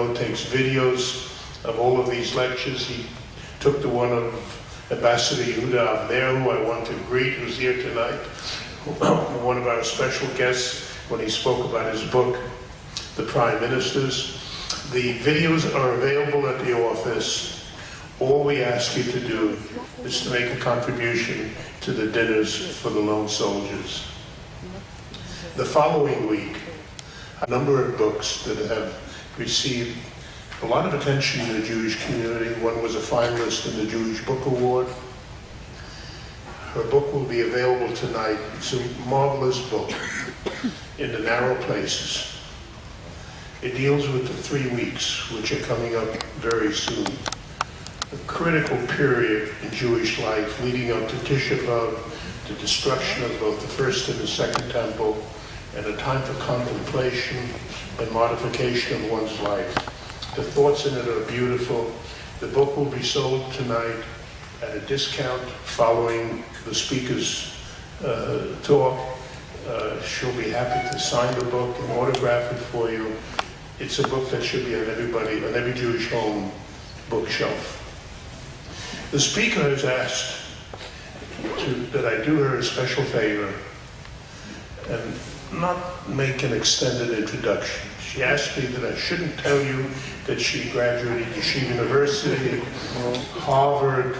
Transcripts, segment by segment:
know, takes videos of all of these lectures. He took the one of Ambassador Yehuda Avner, who I want to greet, who's here tonight, one of our special guests when he spoke about his book, The Prime Ministers. The videos are available at the office. All we ask you to do is to make a contribution to the dinners for the lone soldiers. The following week, a number of books that have received a lot of attention in the Jewish community. One was a finalist in the Jewish Book Award. Her book will be available tonight. It's a marvelous book, In the Narrow Places. It deals with the 3 weeks, which are coming up very soon. A critical period in Jewish life leading up to Tisha B'Av, the destruction of both the first and the second temple, and a time for contemplation and modification of one's life. The thoughts in it are beautiful. The book will be sold tonight at a discount following the speaker's talk. She'll be happy to sign the book and autograph it for you. It's a book that should be on every Jewish home bookshelf. The speaker has asked that I do her a special favor and not make an extended introduction. She asked me that I shouldn't tell you that she graduated Yeshiva University, Harvard,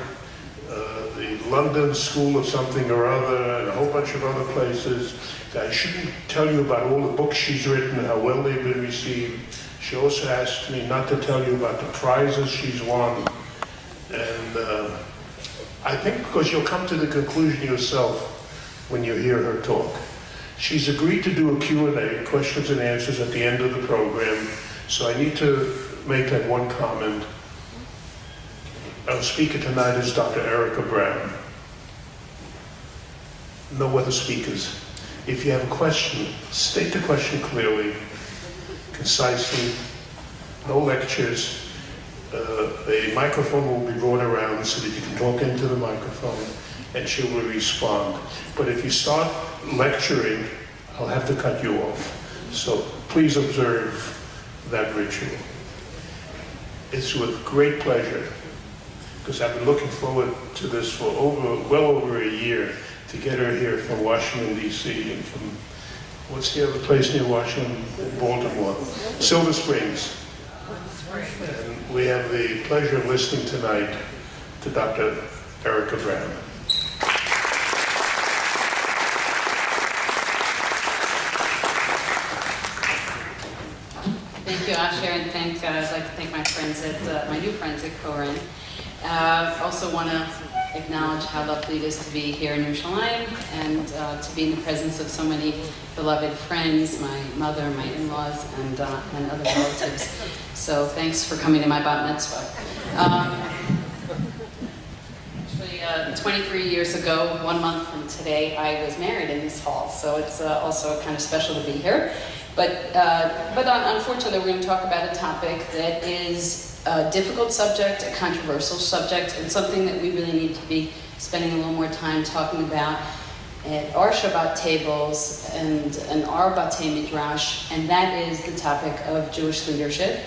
the London School of something or other, and a whole bunch of other places. That I shouldn't tell you about all the books she's written and how well they've been received. She also asked me not to tell you about the prizes she's won. And I think because you'll come to the conclusion yourself when you hear her talk. She's agreed to do a Q&A, questions and answers, at the end of the program, so I need to make that one comment. Our speaker tonight is Dr. Erica Brown. No other speakers. If you have a question, state the question clearly, concisely, no lectures. A microphone will be brought around so that you can talk into the microphone and she will respond. But if you start lecturing, I'll have to cut you off. So please observe that ritual. It's with great pleasure, because I've been looking forward to this for well over a year, to get her here from Washington, D.C., and from, what's the other place near Washington? Baltimore. Silver Springs. And we have the pleasure of listening tonight to Dr. Erica Brown. Thank you, Asher, and I'd like to thank my friends my new friends at Koren. I also want to acknowledge how lovely it is to be here in Jerusalem and to be in the presence of so many beloved friends, my mother, my in-laws, and other relatives. So thanks for coming to my bat mitzvah. Actually, 23 years ago, 1 month from today, I was married in this hall, so it's also kind of special to be here. But unfortunately, we're going to talk about a topic that is a difficult subject, a controversial subject, and something that we really need to be spending a little more time talking about at our Shabbat tables and our Batei Midrash, and that is the topic of Jewish leadership.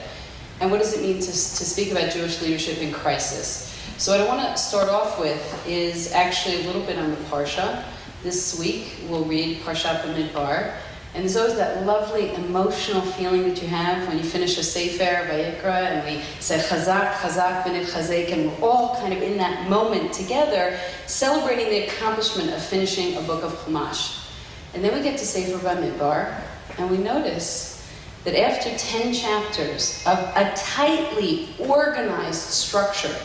And what does it mean to speak about Jewish leadership in crisis? So what I want to start off with is actually a little bit on the Parsha. This week, we'll read Parshat Bamidbar. And there's always that lovely emotional feeling that you have when you finish a Sefer, Vayikra, and we say Chazak, Chazak, V'nit Chazek, and we're all kind of in that moment together, celebrating the accomplishment of finishing a book of Chumash. And then we get to Sefer Bamidbar, and we notice that after 10 chapters of a tightly organized structure,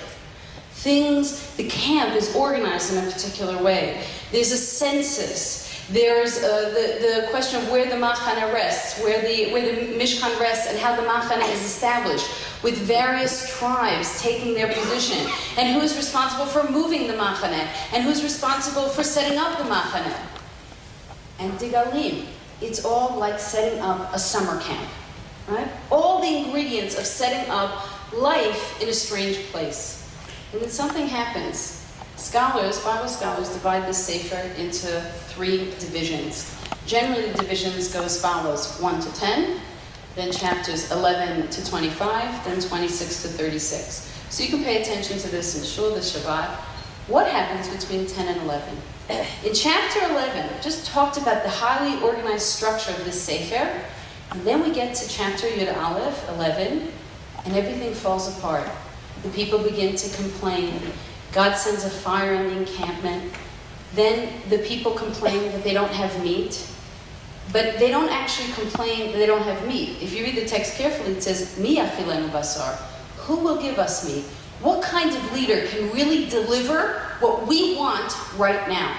the camp is organized in a particular way. There's a census. There's the question of where the Machane rests, where the Mishkan rests, and how the Machane is established, with various tribes taking their position, and who's responsible for moving the Machane, and who's responsible for setting up the Machane. And Digalim, it's all like setting up a summer camp, right? All the ingredients of setting up life in a strange place. And then something happens. Bible scholars, divide this Sefer into 3 divisions. Generally, the divisions go as follows: 1 to 10, then chapters 11 to 25, then 26 to 36. So you can pay attention to this in Shul, the Shabbat. What happens between 10 and 11? In chapter 11, just talked about the highly organized structure of this Sefer, and then we get to chapter Yud Aleph, 11, and everything falls apart. The people begin to complain. God sends a fire on the encampment. Then the people complain that they don't have meat. But they don't actually complain that they don't have meat. If you read the text carefully, it says, Mi yachilenu basar. Who will give us meat? What kind of leader can really deliver what we want right now?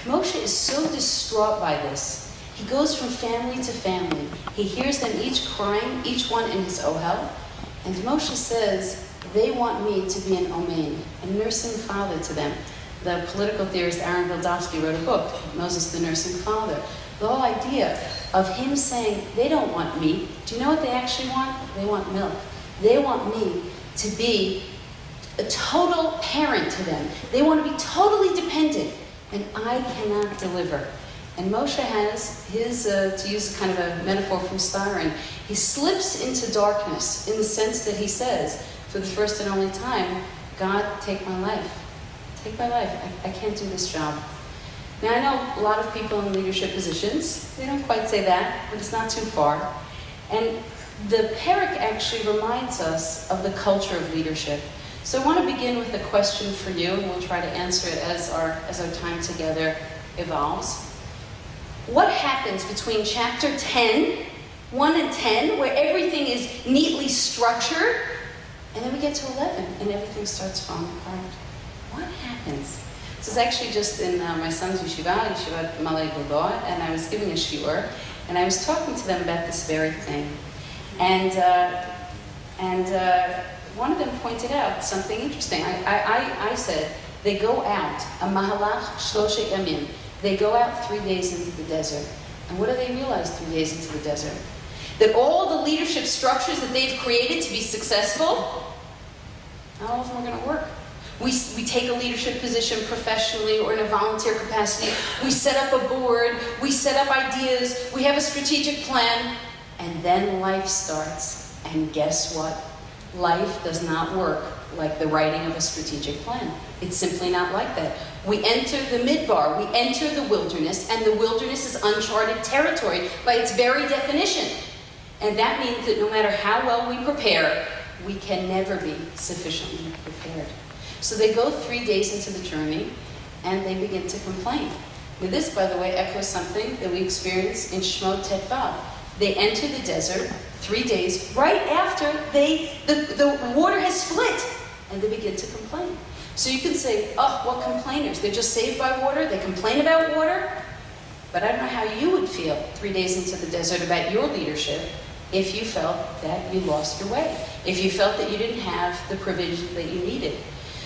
Moshe is so distraught by this. He goes from family to family. He hears them each crying, each one in his ohel. And Moshe says, they want me to be an omein, a nursing father to them. The political theorist Aaron Vildovsky wrote a book, Moses the Nursing Father. The whole idea of him saying, they don't want meat. Do you know what they actually want? They want milk. They want me to be a total parent to them. They want to be totally dependent, and I cannot deliver. And Moshe has his, to use kind of a metaphor from Styron, he slips into darkness in the sense that he says, for the first and only time, God, take my life. Take my life. I can't do this job. Now, I know a lot of people in leadership positions, they don't quite say that, but it's not too far. And the Perek actually reminds us of the culture of leadership. So I want to begin with a question for you, and we'll try to answer it as our time together evolves. What happens between chapter 10, 1 and 10, where everything is neatly structured, and then we get to 11, and everything starts falling apart? What happens? This is actually just in my son's yeshiva Malay Buldoa, and I was giving a shiur, and I was talking to them about this very thing. And one of them pointed out something interesting. I said, they go out, a mahalach shloshe yamim. They go out 3 days into the desert. And what do they realize 3 days into the desert? That all the leadership structures that they've created to be successful, not all of them are going to work. We take a leadership position professionally or in a volunteer capacity. We set up a board. We set up ideas. We have a strategic plan. And then life starts. And guess what? Life does not work like the writing of a strategic plan. It's simply not like that. We enter the midbar. We enter the wilderness. And the wilderness is uncharted territory by its very definition. And that means that no matter how well we prepare, we can never be sufficiently prepared. So they go 3 days into the journey, and they begin to complain. Now this, by the way, echoes something that we experience in Shemot Tetvav. They enter the desert 3 days right after the water has split, and they begin to complain. So you can say, oh, what complainers? They're just saved by water, they complain about water. But I don't know how you would feel 3 days into the desert about your leadership if you felt that you lost your way, if you felt that you didn't have the provision that you needed.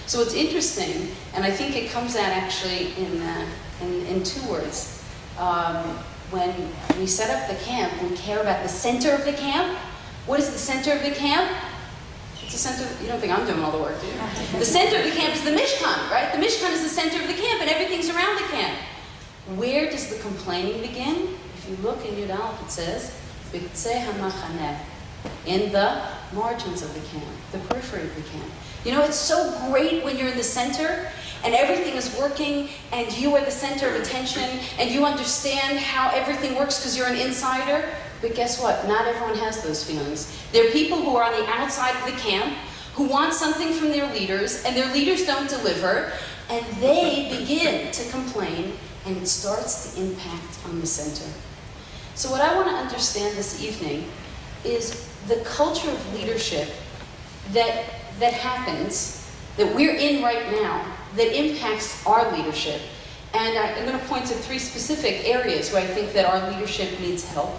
So it's interesting, and I think it comes out actually in two words. When we set up the camp, we care about the center of the camp. What is the center of the camp? It's the center. You don't think I'm doing all the work, do you? The center of the camp is the Mishkan, right? The Mishkan is the center of the camp, and everything's around the camp. Where does the complaining begin? If you look in Yud Aleph, it says, "B'ktzei hamachaneh," in the margins of the camp, the periphery of the camp. You know, it's so great when you're in the center and everything is working and you are the center of attention and you understand how everything works because you're an insider. But guess what? Not everyone has those feelings. There are people who are on the outside of the camp who want something from their leaders and their leaders don't deliver, and they begin to complain, and it starts to impact on the center. So what I want to understand this evening is the culture of leadership that happens, that we're in right now, that impacts our leadership. And I'm going to point to 3 specific areas where I think that our leadership needs help.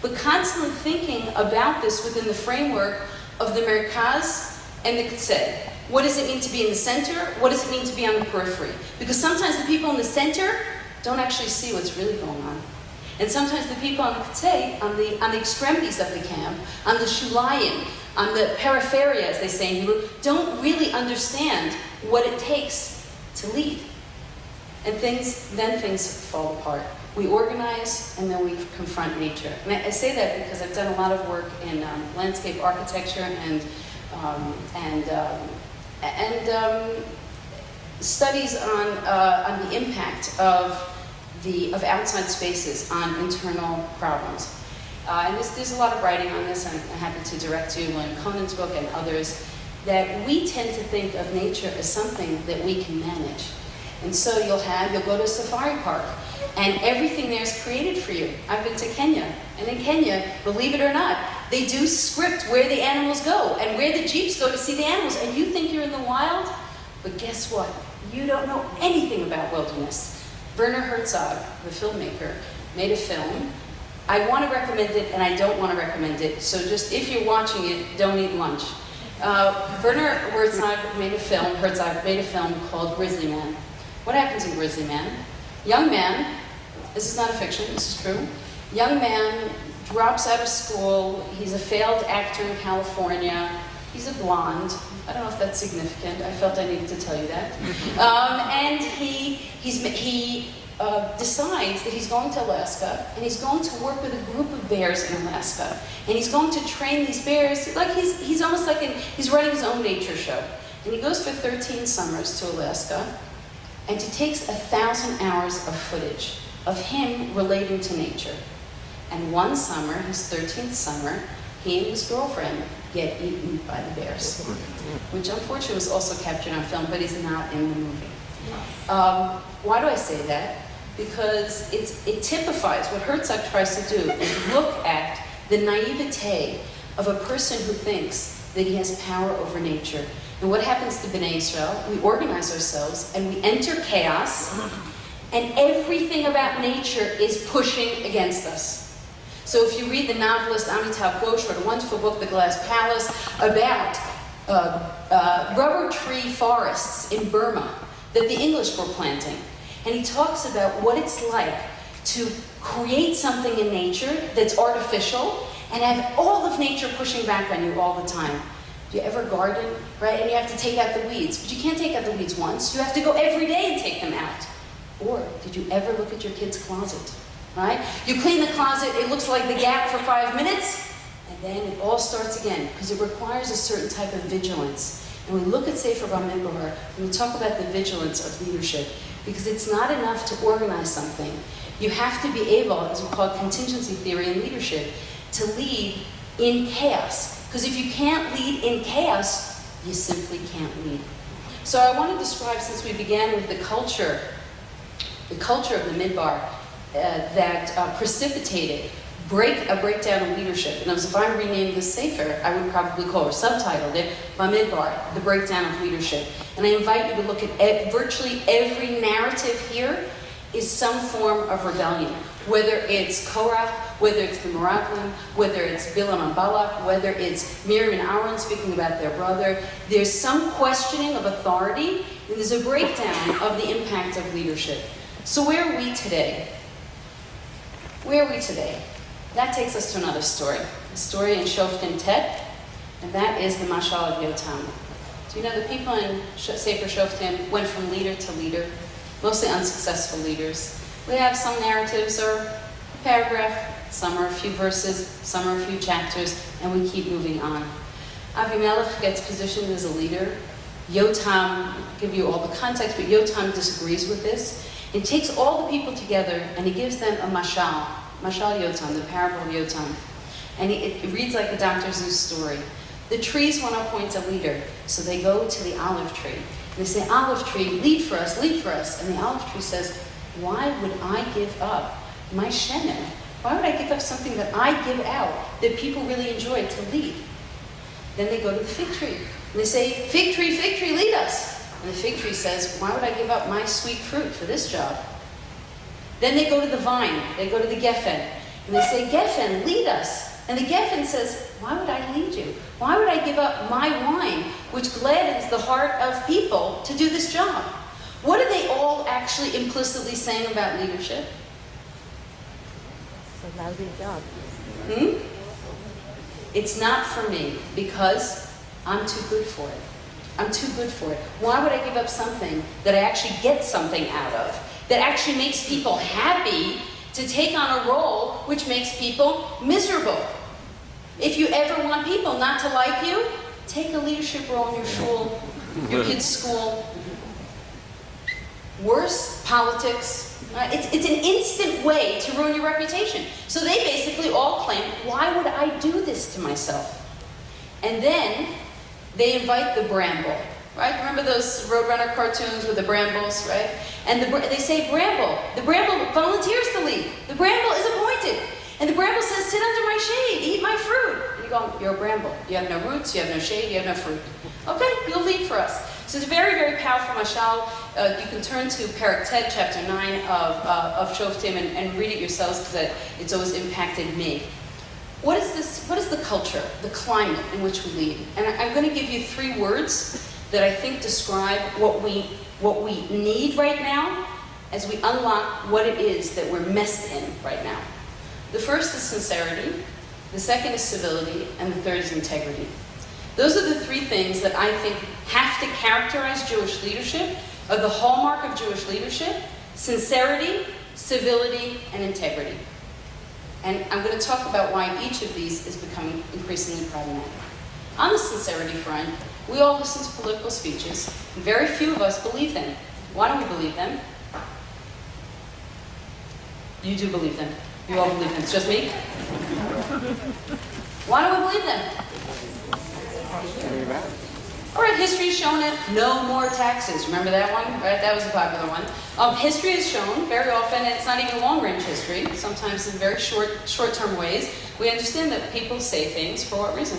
But constantly thinking about this within the framework of the Merkaz and the Ktsei. What does it mean to be in the center? What does it mean to be on the periphery? Because sometimes the people in the center don't actually see what's really going on. And sometimes the people on the Ktsei, on the extremities of the camp, on the Shulayim, on the peripheria, as they say in Hebrew, don't really understand what it takes to lead. And things fall apart. We organize, and then we confront nature. And I say that because I've done a lot of work in landscape architecture and studies on the impact of outside spaces on internal problems. And there's a lot of writing on this. I'm happy to direct you William Conan's book and others, that we tend to think of nature as something that we can manage. And so you'll go to a safari park, and everything there is created for you. I've been to Kenya, and in Kenya, believe it or not, they do script where the animals go and where the jeeps go to see the animals, and you think you're in the wild, but guess what? You don't know anything about wilderness. Werner Herzog, the filmmaker, made a film. I want to recommend it, and I don't want to recommend it, so just if you're watching it, don't eat lunch. Werner Herzog made a film called Grizzly Man. What happens in Grizzly Man? Young man, this is not a fiction, this is true. Young man drops out of school. He's a failed actor in California. He's a blonde. I don't know if that's significant. I felt I needed to tell you that. And he decides that he's going to Alaska, and he's going to work with a group of bears in Alaska. And he's going to train these bears, like he's almost like he's running his own nature show. And he goes for 13 summers to Alaska, and he takes 1,000 hours of footage of him relating to nature. And one summer, his 13th summer, he and his girlfriend get eaten by the bears, which unfortunately was also captured on film, but he's not in the movie. Why do I say that? Because it typifies what Herzog tries to do, is look at the naivete of a person who thinks that he has power over nature. And what happens to B'nai Israel? We organize ourselves and we enter chaos, and everything about nature is pushing against us. So if you read the novelist Amitav Ghosh, wrote a wonderful book, The Glass Palace, about rubber tree forests in Burma that the English were planting. And he talks about what it's like to create something in nature that's artificial and have all of nature pushing back on you all the time. Do you ever garden, right? And you have to take out the weeds. But you can't take out the weeds once. You have to go every day and take them out. Or did you ever look at your kid's closet, right? You clean the closet, it looks like the Gap for 5 minutes, and then it all starts again, because it requires a certain type of vigilance. And we look at Sefer Bamidbar, and we talk about the vigilance of leadership, because it's not enough to organize something. You have to be able, as we call it contingency theory in leadership, to lead in chaos. Because if you can't lead in chaos, you simply can't lead. So I want to describe, since we began with the culture of the Midbar that precipitated a breakdown of leadership. And if I renamed this Sefer, I would probably call or subtitled it Bamidbar, the breakdown of leadership. And I invite you to look at virtually every narrative here is some form of rebellion. Whether it's Korah, whether it's the Meraglim, whether it's Bilam and Balak, whether it's Miriam and Aaron speaking about their brother, there's some questioning of authority, and there's a breakdown of the impact of leadership. So where are we today? Where are we today? That takes us to another story. A story in Shoftim Tet, and that is the Mashal of Yotam. Do you know the people in Sefer Shoftim went from leader to leader, mostly unsuccessful leaders. We have some narratives are a paragraph, some are a few verses, some are a few chapters, and we keep moving on. Avimelech gets positioned as a leader. Yotam, I'll give you all the context, but Yotam disagrees with this. He takes all the people together and he gives them a mashal Yotam, the parable of Yotam. And it reads like the Dr. Seuss story. The trees want to appoint a leader, so they go to the olive tree. And they say, olive tree, lead for us, lead for us. And the olive tree says, why would I give up my shemen? Why would I give up something that I give out, that people really enjoy, to lead? Then they go to the fig tree. And they say, fig tree, lead us. And the fig tree says, why would I give up my sweet fruit for this job? Then they go to the vine. They go to the Geffen. And they say, Geffen, lead us. And the Geffen says, why would I lead you? Why would I give up my wine, which gladdens the heart of people, to do this job? What are they all actually implicitly saying about leadership? It's a lousy job. It's not for me, because I'm too good for it. I'm too good for it. Why would I give up something that I actually get something out of, that actually makes people happy, to take on a role which makes people miserable. If you ever want people not to like you, take a leadership role in your shul, your kids' school. Worse, politics. It's an instant way to ruin your reputation. So they basically all claim, why would I do this to myself? And then they invite the bramble, right? Remember those Roadrunner cartoons with the brambles, right? And they say bramble. The bramble volunteers to lead. The bramble is appointed. And the bramble says, sit under my shade, eat my fruit. And you go, you're a bramble. You have no roots, you have no shade, you have no fruit. Okay, you'll lead for us. So it's a very, very powerful mashal. You can turn to Perek Tet, chapter 9 of Shoftim, and read it yourselves, because it's always impacted me. What is this? What is the culture, the climate in which we lead? And I'm going to give you 3 words that I think describe what we need right now as we unlock what it is that we're messed in right now. The first is sincerity, the second is civility, and the third is integrity. Those are the 3 things that I think have to characterize Jewish leadership, or the hallmark of Jewish leadership: sincerity, civility, and integrity. And I'm going to talk about why each of these is becoming increasingly problematic. On the sincerity front, we all listen to political speeches, and very few of us believe them. Why don't we believe them? You do believe them. You all believe them. It's just me? Why don't we believe them? All right, history has shown it. No more taxes. Remember that one? Right, that was a popular one. History has shown very often, and it's not even long-range history, sometimes in very short-term ways, we understand that people say things for what reason?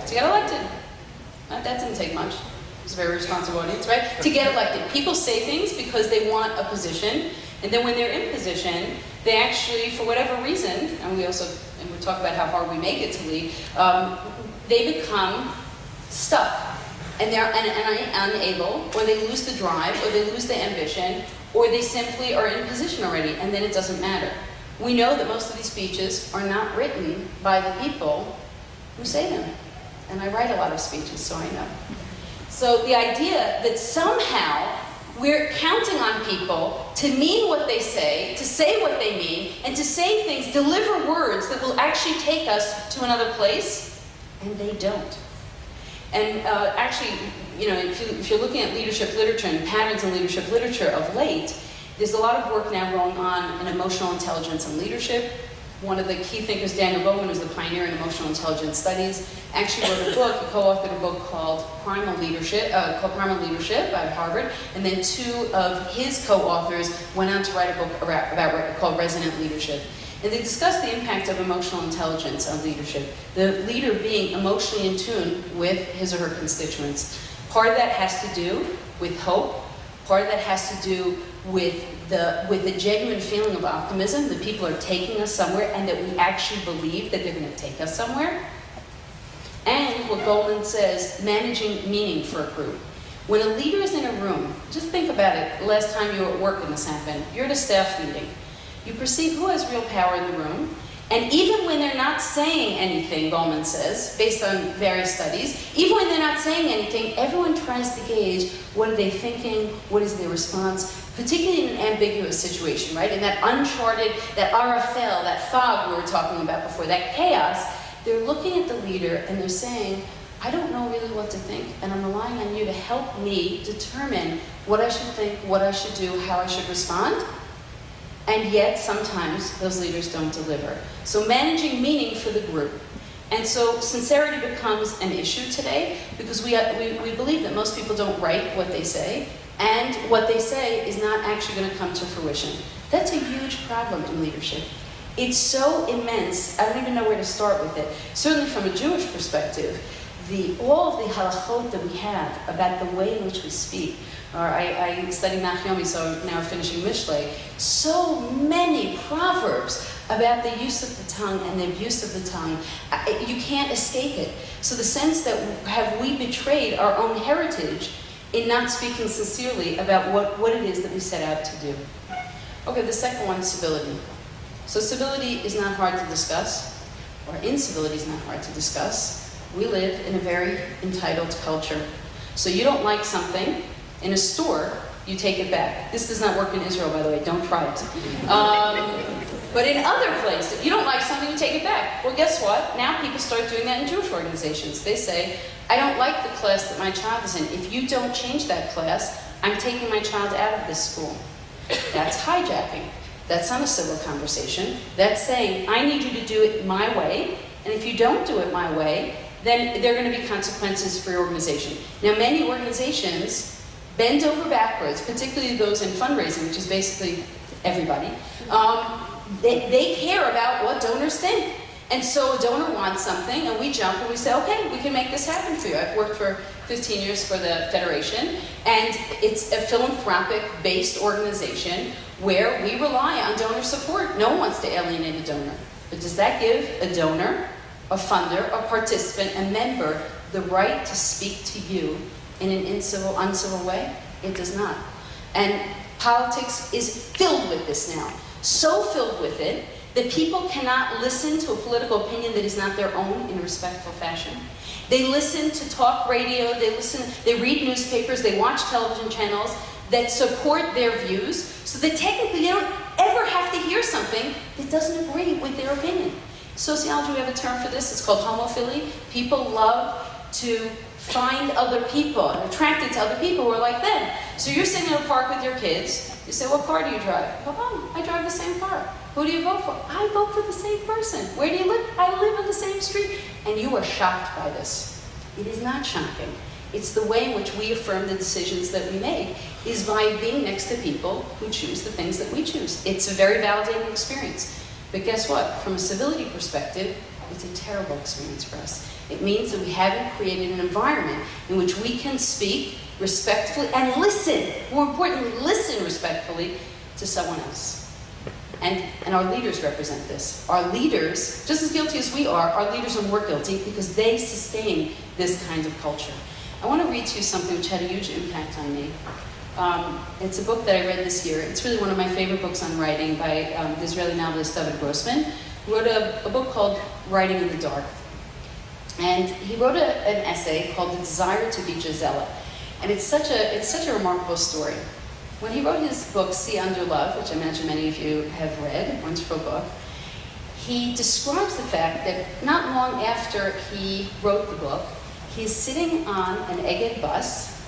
To get elected. That didn't take much. It was a very responsible audience, right? To get elected. People say things because they want a position, and then when they're in position, they actually, for whatever reason, and we'll talk about how hard we make it to lead, they become stuck, and they're unable, or they lose the drive, or they lose the ambition, or they simply are in position already, and then it doesn't matter. We know that most of these speeches are not written by the people who say them. And I write a lot of speeches, so I know. So the idea that somehow we're counting on people to mean what they say what they mean, and to say things, deliver words that will actually take us to another place, and they don't. And actually, you know, if you're looking at leadership literature and patterns in leadership literature of late, there's a lot of work now going on in emotional intelligence and leadership. One of the key thinkers, Daniel Bowman, who's the pioneer in emotional intelligence studies, actually wrote a book, he co-authored a book called Primal Leadership at Harvard, and then 2 of his co-authors went on to write a book called Resonant Leadership. And they discussed the impact of emotional intelligence on leadership, the leader being emotionally in tune with his or her constituents. Part of that has to do with hope. Part of that has to do with the genuine feeling of optimism, that people are taking us somewhere, and that we actually believe that they're going to take us somewhere. And what Goldman says, managing meaning for a group. When a leader is in a room, just think about it, the last time you were at work when this happened, you're at a staff meeting. You perceive who has real power in the room, and even when they're not saying anything, Goldman says, based on various studies, even when they're not saying anything, everyone tries to gauge what are they thinking, what is their response, particularly in an ambiguous situation, right? In that uncharted, that arafel, that fog we were talking about before, that chaos, they're looking at the leader and they're saying, I don't know really what to think, and I'm relying on you to help me determine what I should think, what I should do, how I should respond. And yet, sometimes, those leaders don't deliver. So managing meaning for the group. And so sincerity becomes an issue today, because we believe that most people don't write what they say, and what they say is not actually going to come to fruition. That's a huge problem in leadership. It's so immense, I don't even know where to start with it. Certainly from a Jewish perspective, all of the halachot that we have about the way in which we speak, or I study Nachyomi, so now finishing Mishlei, so many proverbs about the use of the tongue and the abuse of the tongue. You can't escape it. So the sense that have we betrayed our own heritage in not speaking sincerely about what it is that we set out to do. Okay, the second one is civility. So civility is not hard to discuss, or incivility is not hard to discuss. We live in a very entitled culture. So you don't like something in a store, you take it back. This does not work in Israel, by the way. Don't try it. But in other places, you don't like something, you take it back. Well, guess what? Now people start doing that in Jewish organizations. They say, I don't like the class that my child is in. If you don't change that class, I'm taking my child out of this school. That's hijacking. That's not a civil conversation. That's saying, I need you to do it my way, and if you don't do it my way, then there are going to be consequences for your organization. Now, many organizations bend over backwards, particularly those in fundraising, which is basically everybody. They care about what donors think. And so a donor wants something, and we jump and we say, okay, we can make this happen for you. I've worked for 15 years for the Federation, and it's a philanthropic-based organization where we rely on donor support. No one wants to alienate a donor. But does that give a donor, a funder, a participant, a member, the right to speak to you in an uncivil way? It does not. And politics is filled with this now. So filled with it that people cannot listen to a political opinion that is not their own in a respectful fashion. They listen to talk radio, they read newspapers, they watch television channels that support their views, so that technically they don't ever have to hear something that doesn't agree with their opinion. Sociology, we have a term for this, it's called homophily. People love to find other people and attracted to other people who are like them. So you're sitting in a park with your kids, you say, what car do you drive? Well, I drive the same car. Who do you vote for? I vote for the same person. Where do you live? I live on the same street. And you are shocked by this. It is not shocking. It's the way in which we affirm the decisions that we make is by being next to people who choose the things that we choose. It's a very validating experience. But guess what? From a civility perspective, it's a terrible experience for us. It means that we haven't created an environment in which we can speak respectfully and listen, more importantly, listen respectfully to someone else. And our leaders represent this. Our leaders, just as guilty as we are, our leaders are more guilty because they sustain this kind of culture. I want to read to you something which had a huge impact on me. It's a book that I read this year. It's really one of my favorite books on writing by the Israeli novelist David Grossman, who wrote a book called Writing in the Dark. And he wrote an essay called The Desire to be Gisela. And it's such a remarkable story. When he wrote his book, See Under Love, which I imagine many of you have read, wonderful book, he describes the fact that not long after he wrote the book, he's sitting on an Egged bus,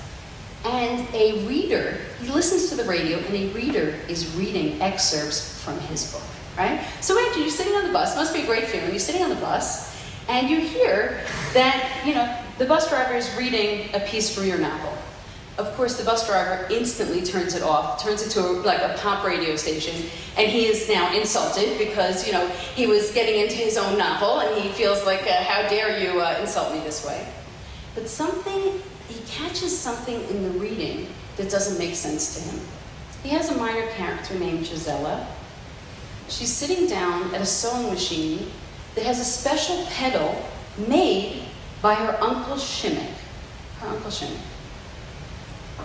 and a reader, he listens to the radio, and a reader is reading excerpts from his book, right? So imagine you're sitting on the bus, must be a great feeling, you're sitting on the bus, and you hear that, the bus driver is reading a piece from your novel. Of course, the bus driver instantly turns it off, turns it to like a pop radio station, and he is now insulted because, he was getting into his own novel, and he feels like, how dare you insult me this way? But he catches something in the reading that doesn't make sense to him. He has a minor character named Gisela. She's sitting down at a sewing machine that has a special pedal made by her Uncle Shimmick.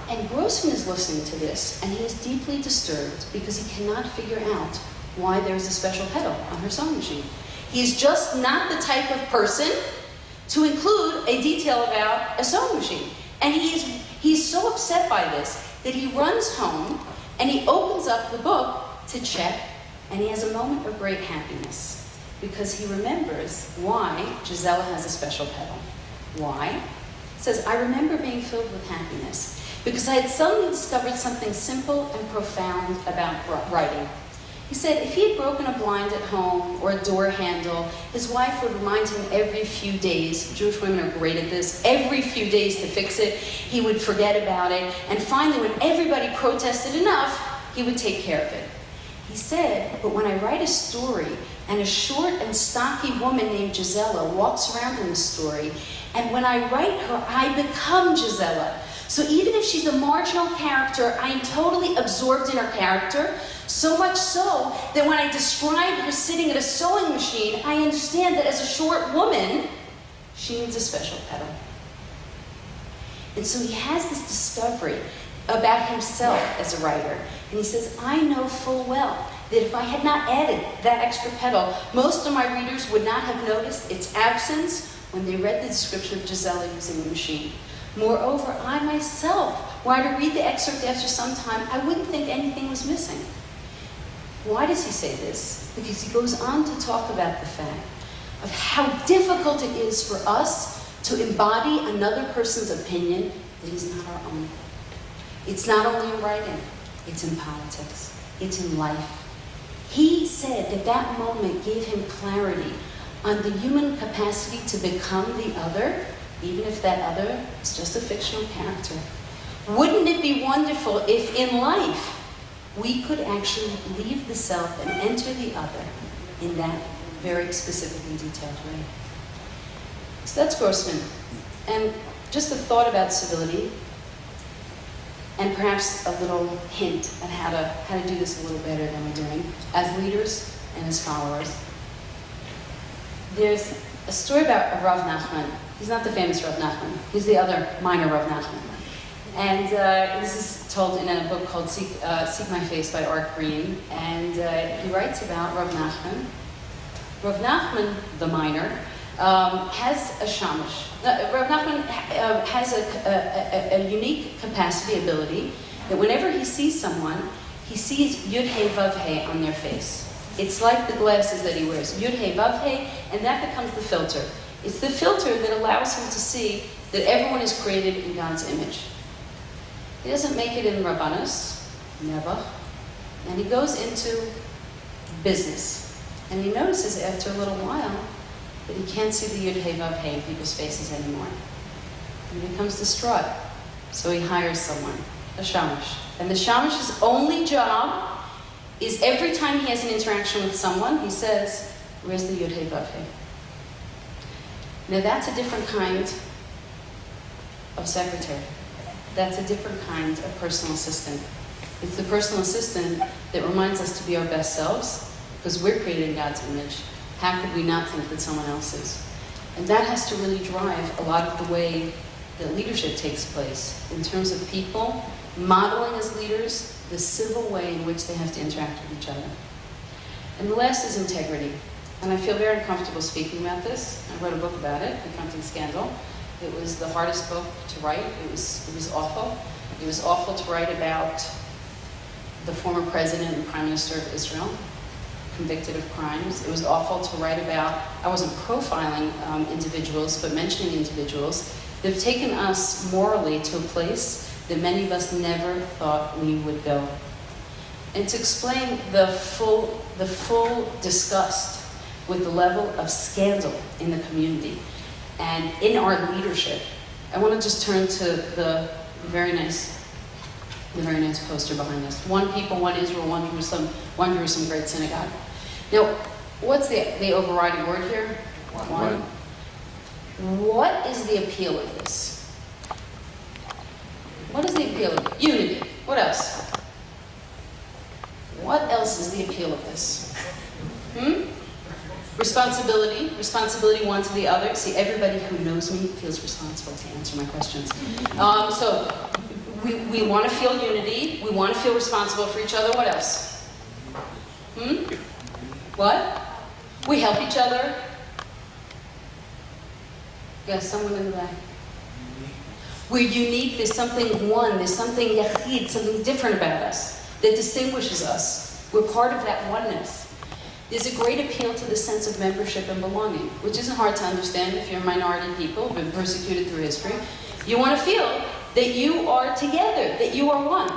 And Grossman is listening to this, and he is deeply disturbed because he cannot figure out why there's a special pedal on her sewing machine. He's just not the type of person to include a detail about a sewing machine. And he's so upset by this that he runs home and he opens up the book to check, and he has a moment of great happiness because he remembers why Gisela has a special pedal. Why? He says, I remember being filled with happiness because I had suddenly discovered something simple and profound about writing. He said if he had broken a blind at home or a door handle, his wife would remind him every few days, Jewish women are great at this, every few days to fix it. He would forget about it, and finally when everybody protested enough, he would take care of it. He said, but when I write a story and a short and stocky woman named Gisela walks around in the story, and when I write her, I become Gisela. So even if she's a marginal character, I am totally absorbed in her character, so much so that when I describe her sitting at a sewing machine, I understand that as a short woman, she needs a special pedal. And so he has this discovery about himself as a writer. And he says, I know full well that if I had not added that extra pedal, most of my readers would not have noticed its absence when they read the description of Gisela using the machine. Moreover, I myself, were I to read the excerpt after some time, I wouldn't think anything was missing. Why does he say this? Because he goes on to talk about the fact of how difficult it is for us to embody another person's opinion that is not our own. It's not only in writing, it's in politics, it's in life. He said that that moment gave him clarity on the human capacity to become the other, even if that other is just a fictional character. Wouldn't it be wonderful if in life we could actually leave the self and enter the other in that very specific and detailed way? So that's Glassman. And just a thought about civility, and perhaps a little hint at how to do this a little better than we're doing as leaders and as followers. There's a story about Rav Nachman. He's not the famous Rav Nachman. He's the other minor Rav Nachman. And this is told in a book called Seek My Face by Art Green. And he writes about Rav Nachman. Rav Nachman, the minor, has a shamash. Rav Nachman has a unique capacity, ability, that whenever he sees someone, he sees Yud He Vav He on their face. It's like the glasses that he wears, Yud He Vav He, and that becomes the filter. It's the filter that allows him to see that everyone is created in God's image. He doesn't make it in Rabbanos, never, and he goes into business. And he notices after a little while that he can't see the Yud He Vav He in people's faces anymore. And he becomes distraught. So he hires someone, a shamash. And the shamash's only job is every time he has an interaction with someone, he says, "Where's the Yud He Vav He?" Now that's a different kind of secretary. That's a different kind of personal assistant. It's the personal assistant that reminds us to be our best selves, because we're created in God's image. How could we not think that someone else is? And that has to really drive a lot of the way that leadership takes place, in terms of people modeling as leaders the civil way in which they have to interact with each other. And the last is integrity. And I feel very uncomfortable speaking about this. I wrote a book about it, Confronting Scandal. It was the hardest book to write. It was awful. It was awful to write about the former president and prime minister of Israel, convicted of crimes. It was awful to write about, I wasn't profiling individuals, but mentioning individuals that have taken us morally to a place that many of us never thought we would go. And to explain the full disgust with the level of scandal in the community and in our leadership, I want to just turn to the very nice poster behind us. One people, one Israel, one Jerusalem Great Synagogue. Now, what's the overriding word here? One. What is the appeal of this? What is the appeal of it? Unity. What else? What else is the appeal of this? Responsibility. Responsibility one to the other. See, everybody who knows me feels responsible to answer my questions. So, we want to feel unity. We want to feel responsible for each other. What else? What? We help each other. Yes, someone in the back. We're unique. There's something one. There's something yachid, something different about us that distinguishes us. We're part of that oneness. There's a great appeal to the sense of membership and belonging, which isn't hard to understand if you're a minority people who've been persecuted through history. You want to feel that you are together, that you are one.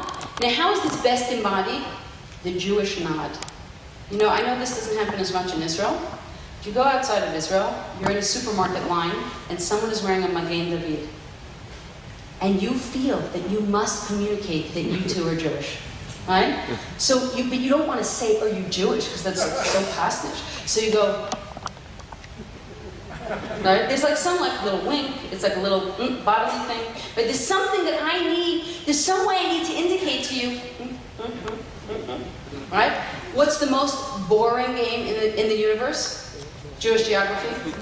Now, how is this best embodied? The Jewish nod. You know, I know this doesn't happen as much in Israel. If you go outside of Israel, you're in a supermarket line, and someone is wearing a Magen David. And you feel that you must communicate that you too are Jewish. Right? So, but you don't want to say, "Are you Jewish?" because that's so pastiche. So you go, right? There's like some little wink. It's like a little bodily thing. But there's something that I need. There's some way I need to indicate to you. Right? What's the most boring game in the universe? Jewish geography.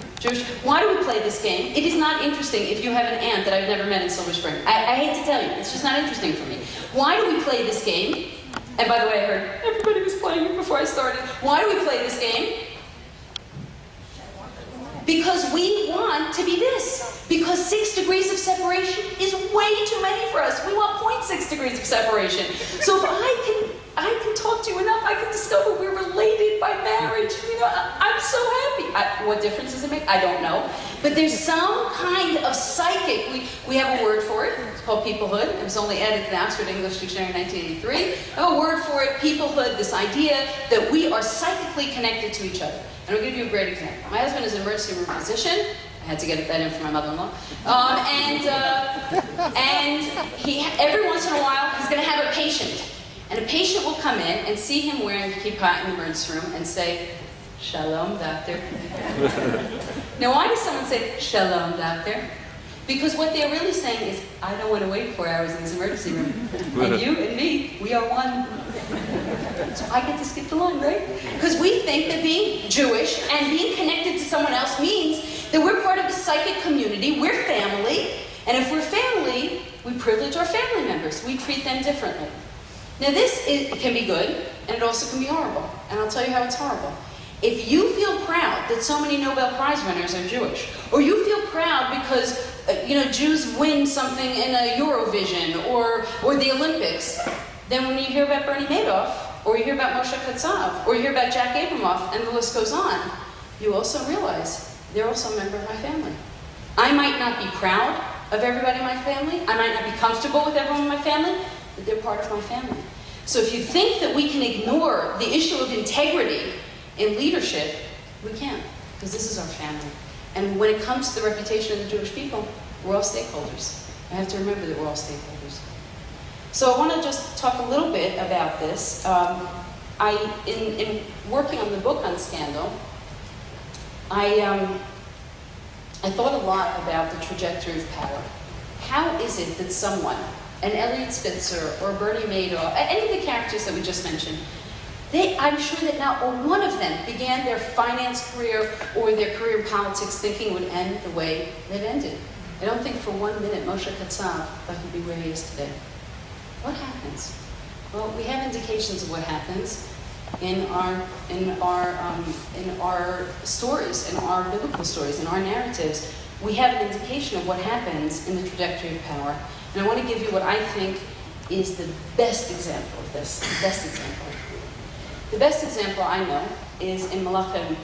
Why do we play this game? It is not interesting if you have an aunt that I've never met in Silver Spring. I hate to tell you, it's just not interesting for me. Why do we play this game? And by the way, I heard everybody was playing it before I started. Why do we play this game? Because we want to be this. Because 6 degrees of separation is way too many for us. We want 0.6 degrees of separation. So if I can talk to you enough, I can discover we're related by marriage. You know, I'm so happy. What difference does it make? I don't know. But there's some kind of psychic, we have a word for it. It's called peoplehood. It was only added to the Oxford English Dictionary in 1983. I have a word for it, peoplehood, this idea that we are psychically connected to each other. And I'll give you a great example. My husband is an emergency room physician. I had to get that in for my mother-in-law. And every once in a while, he's going to have a patient. And a patient will come in and see him wearing a kippah in the emergency room and say, "Shalom, doctor." Now, why does someone say, "Shalom, doctor"? Because what they're really saying is, I don't want to wait 4 hours in this emergency room. And you and me, we are one. So I get to skip the line, right? Because we think that being Jewish and being connected to someone else means that we're part of the psychic community, we're family, and if we're family, we privilege our family members. We treat them differently. Now it can be good, and it also can be horrible. And I'll tell you how it's horrible. If you feel proud that so many Nobel Prize winners are Jewish, or you feel proud because Jews win something in a Eurovision or the Olympics, then when you hear about Bernie Madoff, or you hear about Moshe Katsav, or you hear about Jack Abramoff, and the list goes on, you also realize they're also a member of my family. I might not be proud of everybody in my family, I might not be comfortable with everyone in my family, but they're part of my family. So if you think that we can ignore the issue of integrity in leadership, we can't, because this is our family. And when it comes to the reputation of the Jewish people, we're all stakeholders. I have to remember that we're all stakeholders. So I want to just talk a little bit about this. In working on the book on scandal, I thought a lot about the trajectory of power. How is it that someone, an Elliot Spitzer or Bernie Madoff, any of the characters that we just mentioned, I'm sure that not one of them began their finance career or their career in politics thinking it would end the way that it ended. I don't think for 1 minute Moshe Katsav thought he'd be where he is today. What happens? Well, we have indications of what happens in our stories, in our biblical stories, in our narratives. We have an indication of what happens in the trajectory of power. And I want to give you what I think is the best example of this. The best example I know is in Malachim.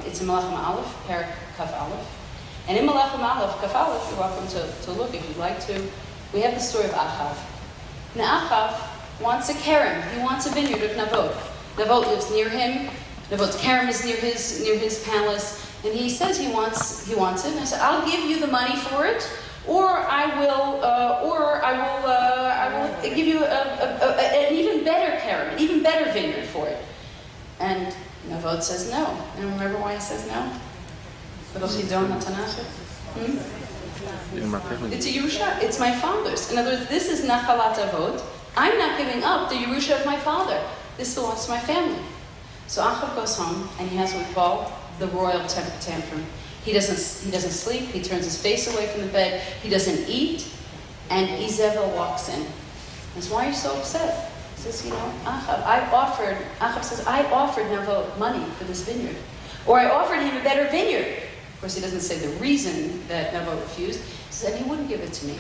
It's in Malachim Aleph, Parak Kaf Aleph. And in Malachim Aleph, Kaf Aleph, you're welcome to look if you'd like to. We have the story of Achav. Now Achav wants a kerem. He wants a vineyard of Navot. Navot lives near him. Navot's kerem is near his palace. And he says he wants it. And I said, I'll give you the money for it, or I will give you an even better kerem, an even better vineyard for it. And Navot says no. And remember why he says no? It's a Yerusha. It's my father's. In other words, this is Nachalat Avot. I'm not giving up the Yerusha of my father. This belongs to my family. So Achav goes home and he has what we call the royal temper tantrum. He doesn't sleep. He turns his face away from the bed. He doesn't eat. And Izebel walks in. That's why you're so upset. He says, Achav says, I offered Navot money for this vineyard. Or I offered him a better vineyard. Of course, he doesn't say the reason that Navot refused. He said he wouldn't give it to me.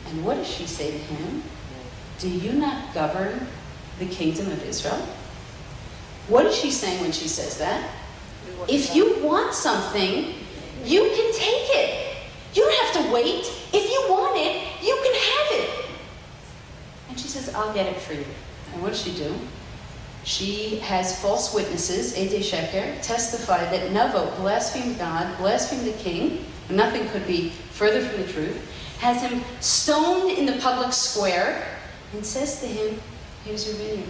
And what does she say to him? Do you not govern the kingdom of Israel? What is she saying when she says that? If you want something, you can take it. You don't have to wait. If you want it, you can have it. And she says, I'll get it for you. And what does she do? She has false witnesses, Edei Sheker, testify that Navot blasphemed God, blasphemed the king, and nothing could be further from the truth, has him stoned in the public square, and says to him, here's your vineyard.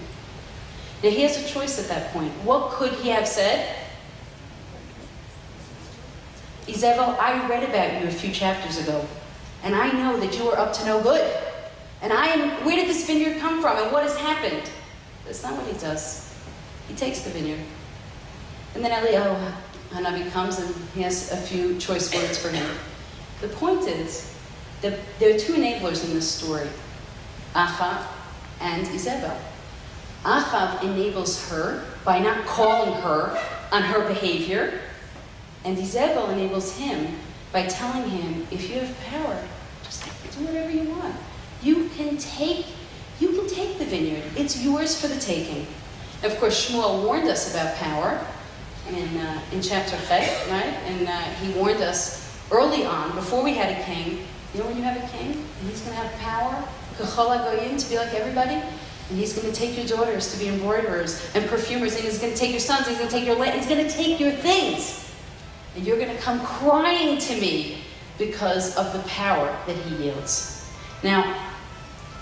Now he has a choice at that point. What could he have said? Izebel, I read about you a few chapters ago, and I know that you are up to no good. And where did this vineyard come from, and what has happened? That's not what he does. He takes the vineyard. And then Eliyahu Hanavi comes and he has a few choice words for him. The point is that there are two enablers in this story, Achav and Izebel. Achav enables her by not calling her on her behavior. And Izebel enables him by telling him, if you have power, just do whatever you want. You can take the vineyard. It's yours for the taking. Of course, Shmuel warned us about power in chapter Chet, right? And he warned us early on, before we had a king. You know when you have a king, and he's going to have power, k'chol hagoyim, to be like everybody, and he's going to take your daughters to be embroiderers and perfumers, and he's going to take your sons, he's going to take your land, he's going to take your things. And you're going to come crying to me because of the power that he yields. Now,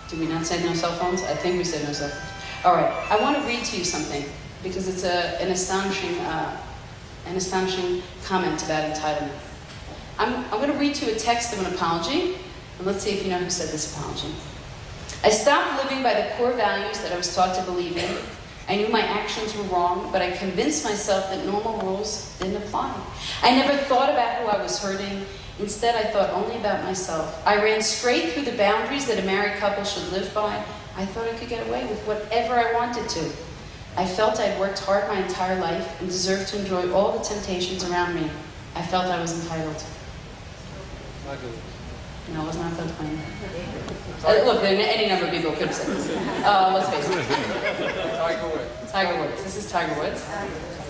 did we not say no cell phones? I think we said no cell phones. All right, I want to read to you something, because it's an astonishing comment about entitlement. I'm going to read to you a text of an apology, and let's see if you know who said this apology. I stopped living by the core values that I was taught to believe in. I knew my actions were wrong, but I convinced myself that normal rules didn't apply. I never thought about who I was hurting. Instead, I thought only about myself. I ran straight through the boundaries that a married couple should live by. I thought I could get away with whatever I wanted to. I felt I'd worked hard my entire life and deserved to enjoy all the temptations around me. I felt I was entitled. No, it was not Phil Plain. Look, any number of people could have said this. Let's face it. Tiger Woods. Tiger Woods. This is Tiger Woods.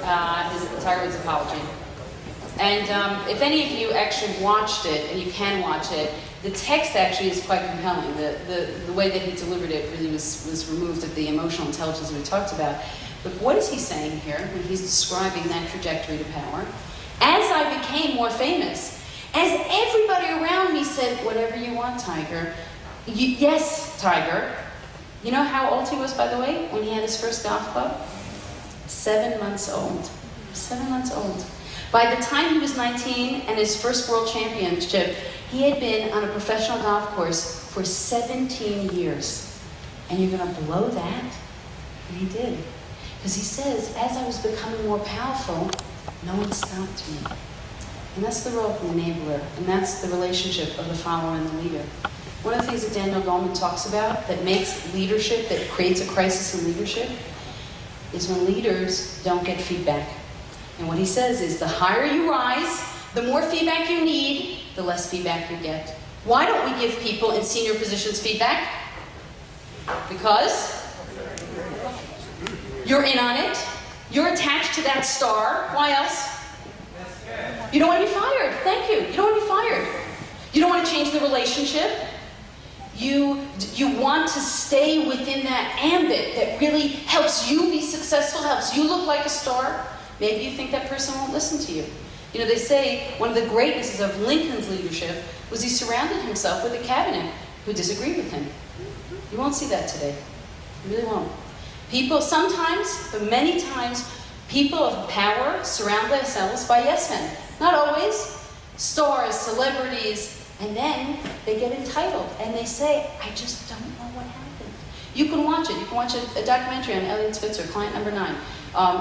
Tiger Woods' apology. And if any of you actually watched it, and you can watch it, the text actually is quite compelling. The way that he delivered it really was removed of the emotional intelligence that we talked about. But what is he saying here when he's describing that trajectory to power? As I became more famous, as everybody around me said, whatever you want, Tiger. Yes, Tiger. You know how old he was, by the way, when he had his first golf club? 7 months old. 7 months old. By the time he was 19 and his first world championship, he had been on a professional golf course for 17 years. And you're going to blow that? And he did. Because he says, as I was becoming more powerful, no one stopped me. And that's the role of the enabler, and that's the relationship of the follower and the leader. One of the things that Daniel Goleman talks about that makes leadership, that creates a crisis in leadership, is when leaders don't get feedback. And what he says is, the higher you rise, the more feedback you need, the less feedback you get. Why don't we give people in senior positions feedback? Because you're in on it, you're attached to that star. Why else? You don't want to be fired. Thank you. You don't want to be fired. You don't want to change the relationship. You want to stay within that ambit that really helps you be successful, helps you look like a star. Maybe you think that person won't listen to you. You know, they say one of the greatnesses of Lincoln's leadership was he surrounded himself with a cabinet who disagreed with him. You won't see that today. You really won't. People sometimes, but many times, people of power surround themselves by yes men. Not always. Stars, celebrities, and then they get entitled and they say, I just don't know what happened. You can watch it. You can watch a documentary on Elliot Spitzer, Client Number 9.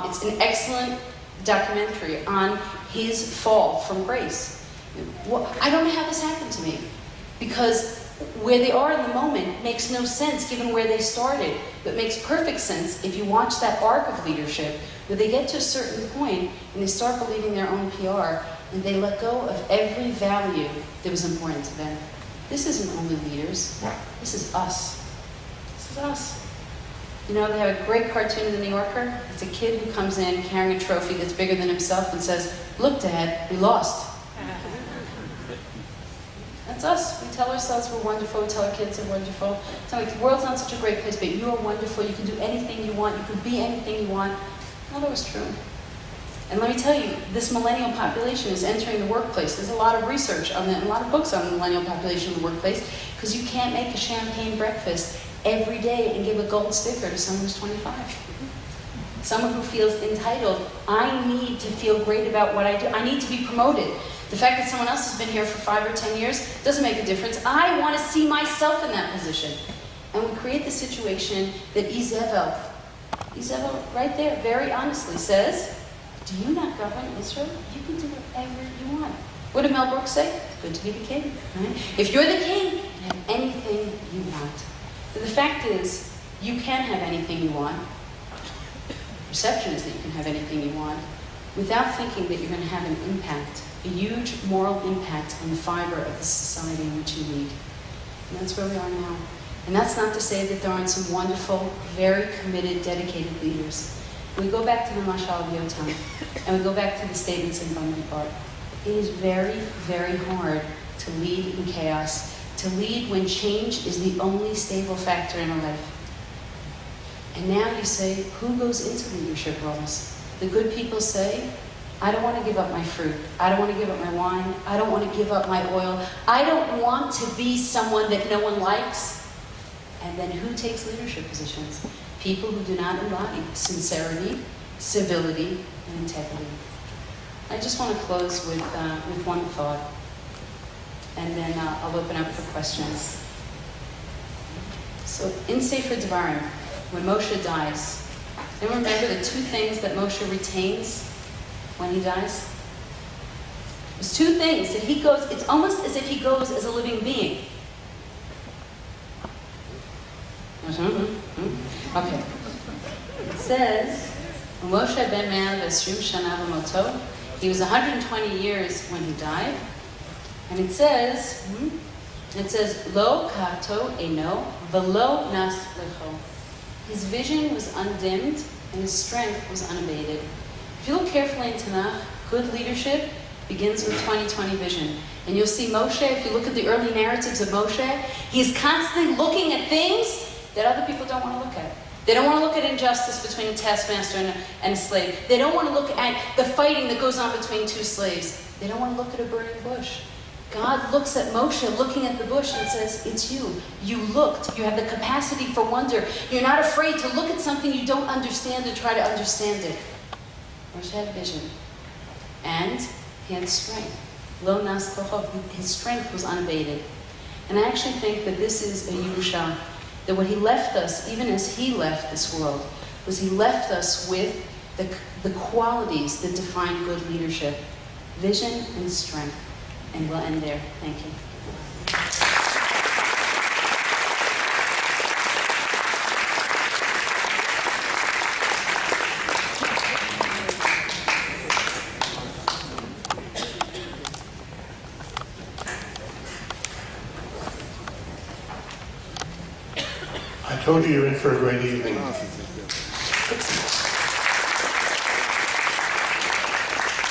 It's an excellent documentary on his fall from grace. I don't know how this happened to me, because where they are in the moment makes no sense given where they started, but makes perfect sense if you watch that arc of leadership where they get to a certain point and they start believing their own PR and they let go of every value that was important to them. This isn't only leaders, this is us. This is us. You know, they have a great cartoon in the New Yorker. It's a kid who comes in carrying a trophy that's bigger than himself and says, look, Dad, we lost. That's us. We tell ourselves we're wonderful. We tell our kids they're wonderful. It's like, the world's not such a great place, but you are wonderful. You can do anything you want. You can be anything you want. Well, that was true. And let me tell you, this millennial population is entering the workplace. There's a lot of research on that, and a lot of books on the millennial population in the workplace, because you can't make a champagne breakfast every day and give a gold sticker to someone who's 25. Someone who feels entitled. I need to feel great about what I do. I need to be promoted. The fact that someone else has been here for 5 or 10 years doesn't make a difference. I want to see myself in that position. And we create the situation that Izebel right there very honestly says, do you not govern Israel? You can do whatever you want. What did Mel Brooks say? It's good to be the king. Right? If you're the king, you can have anything you want. But the fact is, you can have anything you want. Perception is that you can have anything you want. without thinking that you're going to have an impact, a huge moral impact on the fiber of the society in which you lead. And that's where we are now. And that's not to say that there aren't some wonderful, very committed, dedicated leaders. We go back to the Mashal of Yotam, and we go back to the statements in Bamidbar. It is very, very hard to lead in chaos, to lead when change is the only stable factor in a life. And now you say, who goes into leadership roles? The good people say, I don't want to give up my fruit. I don't want to give up my wine. I don't want to give up my oil. I don't want to be someone that no one likes. And then who takes leadership positions? People who do not embody sincerity, civility, and integrity. I just want to close with one thought, and then I'll open up for questions. So in Sefer Devarim, when Moshe dies, and remember the two things that Moshe retains when he dies? There's two things that he goes, it's almost as if he goes as a living being. Okay. It says, Moshe ben Me'ah v'esrim shana v'moto, he was 120 years when he died. And it says, Lo kato eno v'lo nas lecho. His vision was undimmed and his strength was unabated. If you look carefully in Tanakh, good leadership begins with 20/20 vision. And you'll see Moshe, if you look at the early narratives of Moshe, he's constantly looking at things that other people don't want to look at. They don't want to look at injustice between a taskmaster and a slave. They don't want to look at the fighting that goes on between two slaves. They don't want to look at a burning bush. God looks at Moshe looking at the bush and says, it's you. You looked. You have the capacity for wonder. You're not afraid to look at something you don't understand and try to understand it. Moshe had vision. And he had strength. Lo nas kochov. His strength was unabated. And I actually think that this is a Yerusha, that what he left us, even as he left this world, was he left us with the qualities that define good leadership. Vision and strength. And we'll end there. Thank you. I told you you're in for a great evening.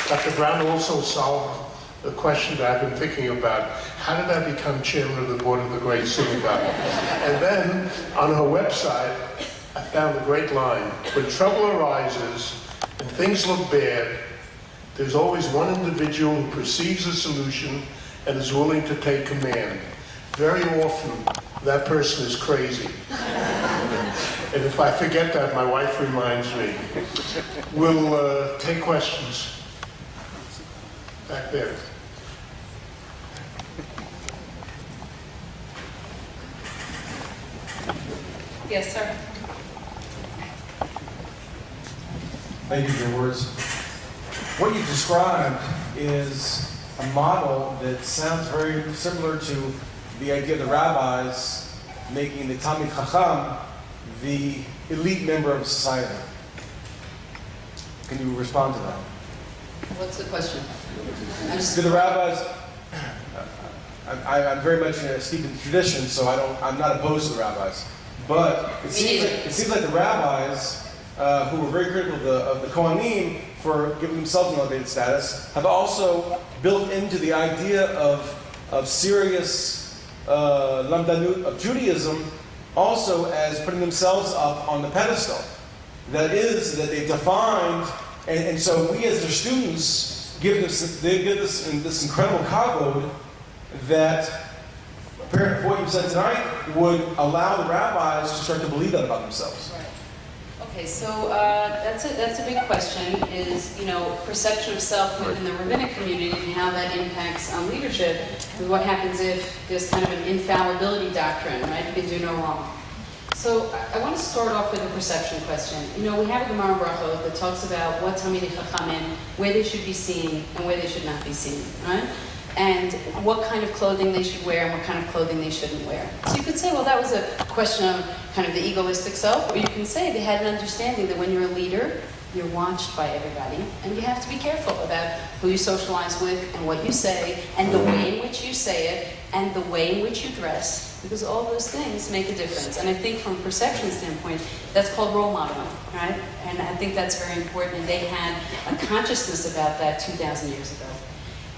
Dr. Brown also solved the question that I've been thinking about. How did I become chairman of the board of the Great Synagogue? And then on her website, I found a great line. When trouble arises and things look bad, there's always one individual who perceives a solution and is willing to take command. Very often, that person is crazy. And if I forget that, my wife reminds me. We'll take questions. Back there. Yes, sir. Thank you for your words. What you described is a model that sounds very similar to the idea of the rabbis making the Talmid Chacham the elite member of society. Can you respond to that? What's the question? Do the rabbis? I'm very much steeped in tradition, so I'm not opposed to the rabbis. But it seems like the rabbis, who were very critical of the Kohanim for giving themselves an elevated status, have also built into the idea of serious lamdanut of Judaism, also as putting themselves up on the pedestal. That is, that they defined, and so we as their give this incredible kavod that, apparently what you said tonight, would allow the rabbis to start to believe that about themselves. Right. Okay, so that's a big question, is, perception of self within the rabbinic community and how that impacts on leadership, and what happens if there's kind of an infallibility doctrine, right? You can do no wrong. So I want to start off with a perception question. We have a Gemara Brachot that talks about what Talmidei Chachamim, where they should be seen and where they should not be seen, right? And what kind of clothing they should wear and what kind of clothing they shouldn't wear. So you could say, well, that was a question of kind of the egoistic self, or you can say they had an understanding that when you're a leader, You're watched by everybody, and you have to be careful about who you socialize with and what you say, and the way in which you say it, and the way in which you dress, because all those things make a difference. And I think from a perception standpoint, that's called role modeling, right? And I think that's very important, and they had a consciousness about that 2,000 years ago.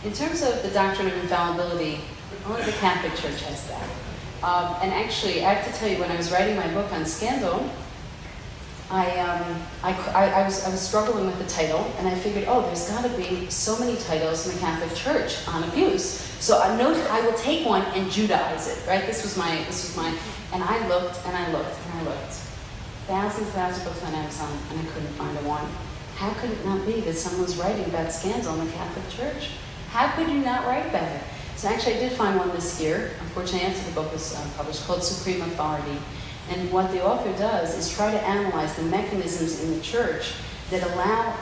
In terms of the doctrine of infallibility, only the Catholic Church has that. And actually, I have to tell you, when I was writing my book on scandal, I was struggling with the title, and I figured, oh, there's got to be so many titles in the Catholic Church on abuse. So I will take one and Judaize it, right? This was my, and I looked and I looked and I looked. Thousands of books on Amazon, and I couldn't find a one. How could it not be that someone was writing about scandal in the Catholic Church? How could you not write about it? So actually, I did find one this year, unfortunately, after the book was published, called Supreme Authority. And what the author does is try to analyze the mechanisms in the church that allow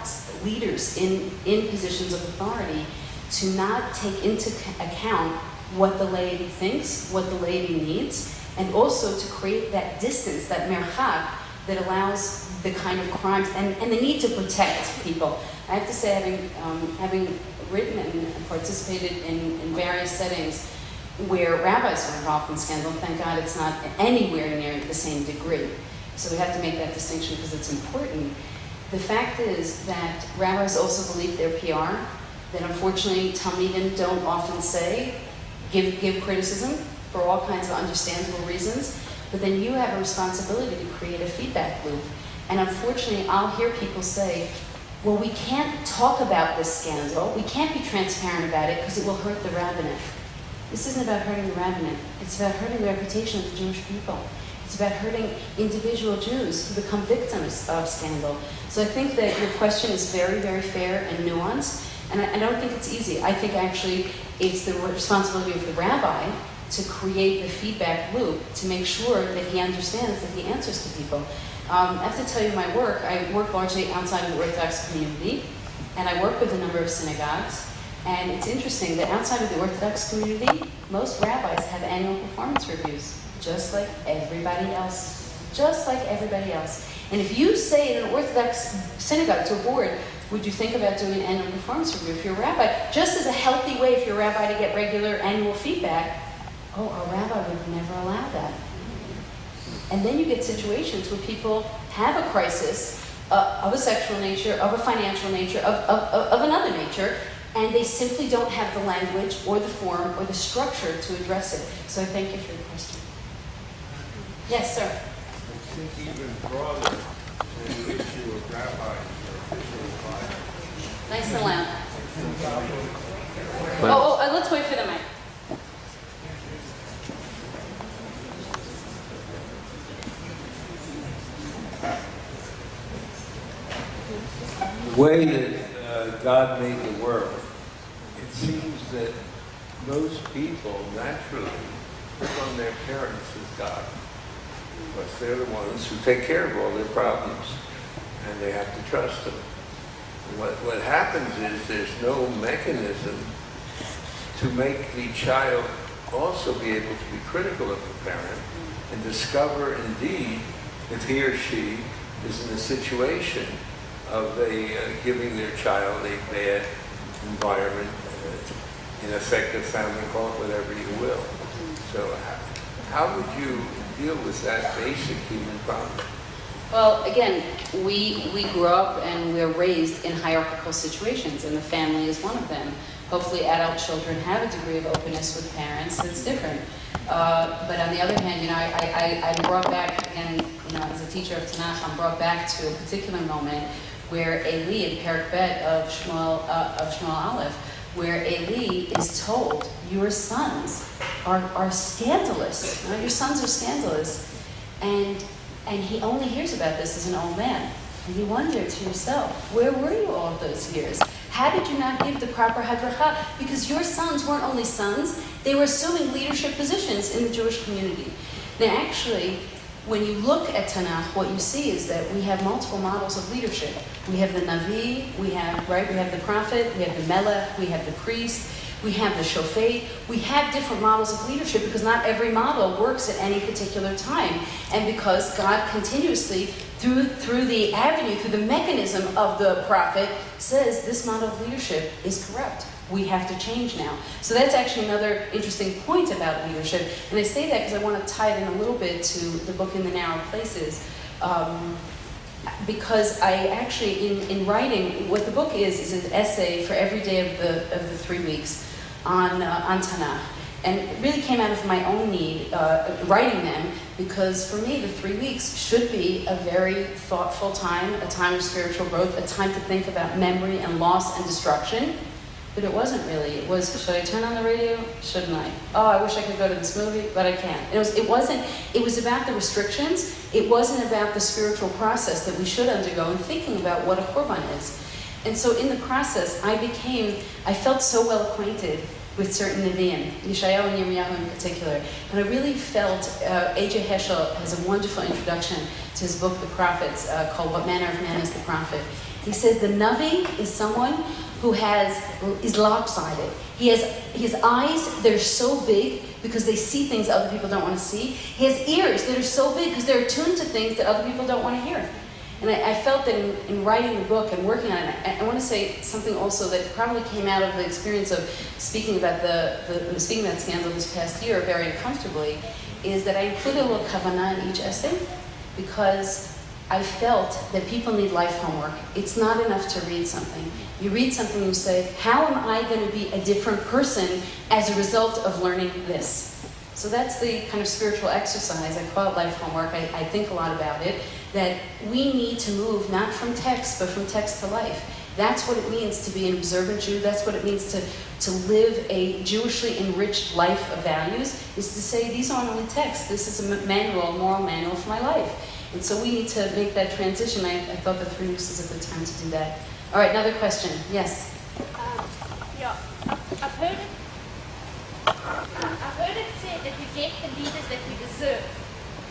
leaders in positions of authority to not take into account what the laity thinks, what the laity needs, and also to create that distance, that merchak, that allows the kind of crimes and the need to protect people. I have to say, having written and participated in various settings where rabbis are involved in scandal, thank God it's not anywhere near the same degree. So we have to make that distinction because it's important. The fact is that rabbis also believe their PR, that unfortunately Talmidim don't often say, give criticism for all kinds of understandable reasons, but then you have a responsibility to create a feedback loop. And unfortunately, I'll hear people say, well, we can't talk about this scandal, we can't be transparent about it because it will hurt the rabbinate. This isn't about hurting the rabbinate. It's about hurting the reputation of the Jewish people. It's about hurting individual Jews who become victims of scandal. So I think that your question is very, very fair and nuanced, and I don't think it's easy. I think actually it's the responsibility of the rabbi to create the feedback loop to make sure that he understands that he answers to people. I have to tell you my work. I work largely outside of the Orthodox community, and I work with a number of synagogues. And it's interesting that outside of the Orthodox community, most rabbis have annual performance reviews, just like everybody else. Just like everybody else. And if you say in an Orthodox synagogue to a board, would you think about doing an annual performance review? If you're a rabbi, just as a healthy way if you're a rabbi to get regular annual feedback, oh, a rabbi would never allow that. And then you get situations where people have a crisis of a sexual nature, of a financial nature, of another nature, and they simply don't have the language or the form or the structure to address it. So I thank you for your question. Yes, sir. I think even broader than the issue of rabbis or official advisors. Nice and loud. Let's wait for the mic. The way that God made the world, it seems that most people naturally put on their parents as God, because they're the ones who take care of all their problems, and they have to trust them. What happens is there's no mechanism to make the child also be able to be critical of the parent and discover indeed if he or she is in a situation of giving their child a bad environment, ineffective family, call it whatever you will. So how would you deal with that basic human problem? Well, again, we grew up and we're raised in hierarchical situations, and the family is one of them. Hopefully adult children have a degree of openness with parents that's different. But on the other hand, I'm brought back, again, as a teacher of Tanakh, I'm brought back to a particular moment where Eli, in Perek Bet of Shmuel Aleph, where Eli is told, your sons are scandalous. Your sons are scandalous. And he only hears about this as an old man. And you wonder to yourself, where were you all of those years? How did you not give the proper hadracha? Because your sons weren't only sons, they were assuming leadership positions in the Jewish community. Now actually, when you look at Tanakh, what you see is that we have multiple models of leadership. We have the Navi, we have the prophet, we have the Melech, we have the priest. we have the shofet, we have different models of leadership because not every model works at any particular time. And because God continuously, through the avenue, through the mechanism of the prophet, says this model of leadership is corrupt. We have to change now. So that's actually another interesting point about leadership. And I say that because I want to tie it in a little bit to the book In the Narrow Places. Because I actually, in writing, what the book is an essay for every day of the 3 weeks on Tanakh. And it really came out of my own need, writing them, because for me, the 3 weeks should be a very thoughtful time, a time of spiritual growth, a time to think about memory and loss and destruction. But it wasn't really. It was, should I turn on the radio? Shouldn't I? Oh, I wish I could go to this movie, but I can't. It was about the restrictions. It wasn't about the spiritual process that we should undergo in thinking about what a korban is. And so in the process, I felt so well acquainted with certain Nevi'im, Yeshayahu and Yirmiyahu in particular. And I really felt, A.J. Heschel has a wonderful introduction to his book, The Prophets, called What Manner of Man is the Prophet. He says the Navi is someone who is lopsided. His eyes, they're so big because they see things other people don't want to see. He has ears that are so big because they're attuned to things that other people don't want to hear. And I felt that in writing the book and working on it, I want to say something also that probably came out of the experience of speaking about speaking about scandal this past year very uncomfortably, is that I included a little kavanah in each essay because I felt that people need life homework. It's not enough to read something. You read something and you say, how am I going to be a different person as a result of learning this? So that's the kind of spiritual exercise. I call it life homework. I think a lot about it. That we need to move not from text, but from text to life. That's what it means to be an observant Jew. That's what it means to live a Jewishly enriched life of values, is to say, these aren't only texts. This is a manual, a moral manual for my life. And so we need to make that transition. I thought the 3 weeks is a good time to do that. All right, another question. Yes? Yeah, I've heard it said that we get the leaders that we deserve,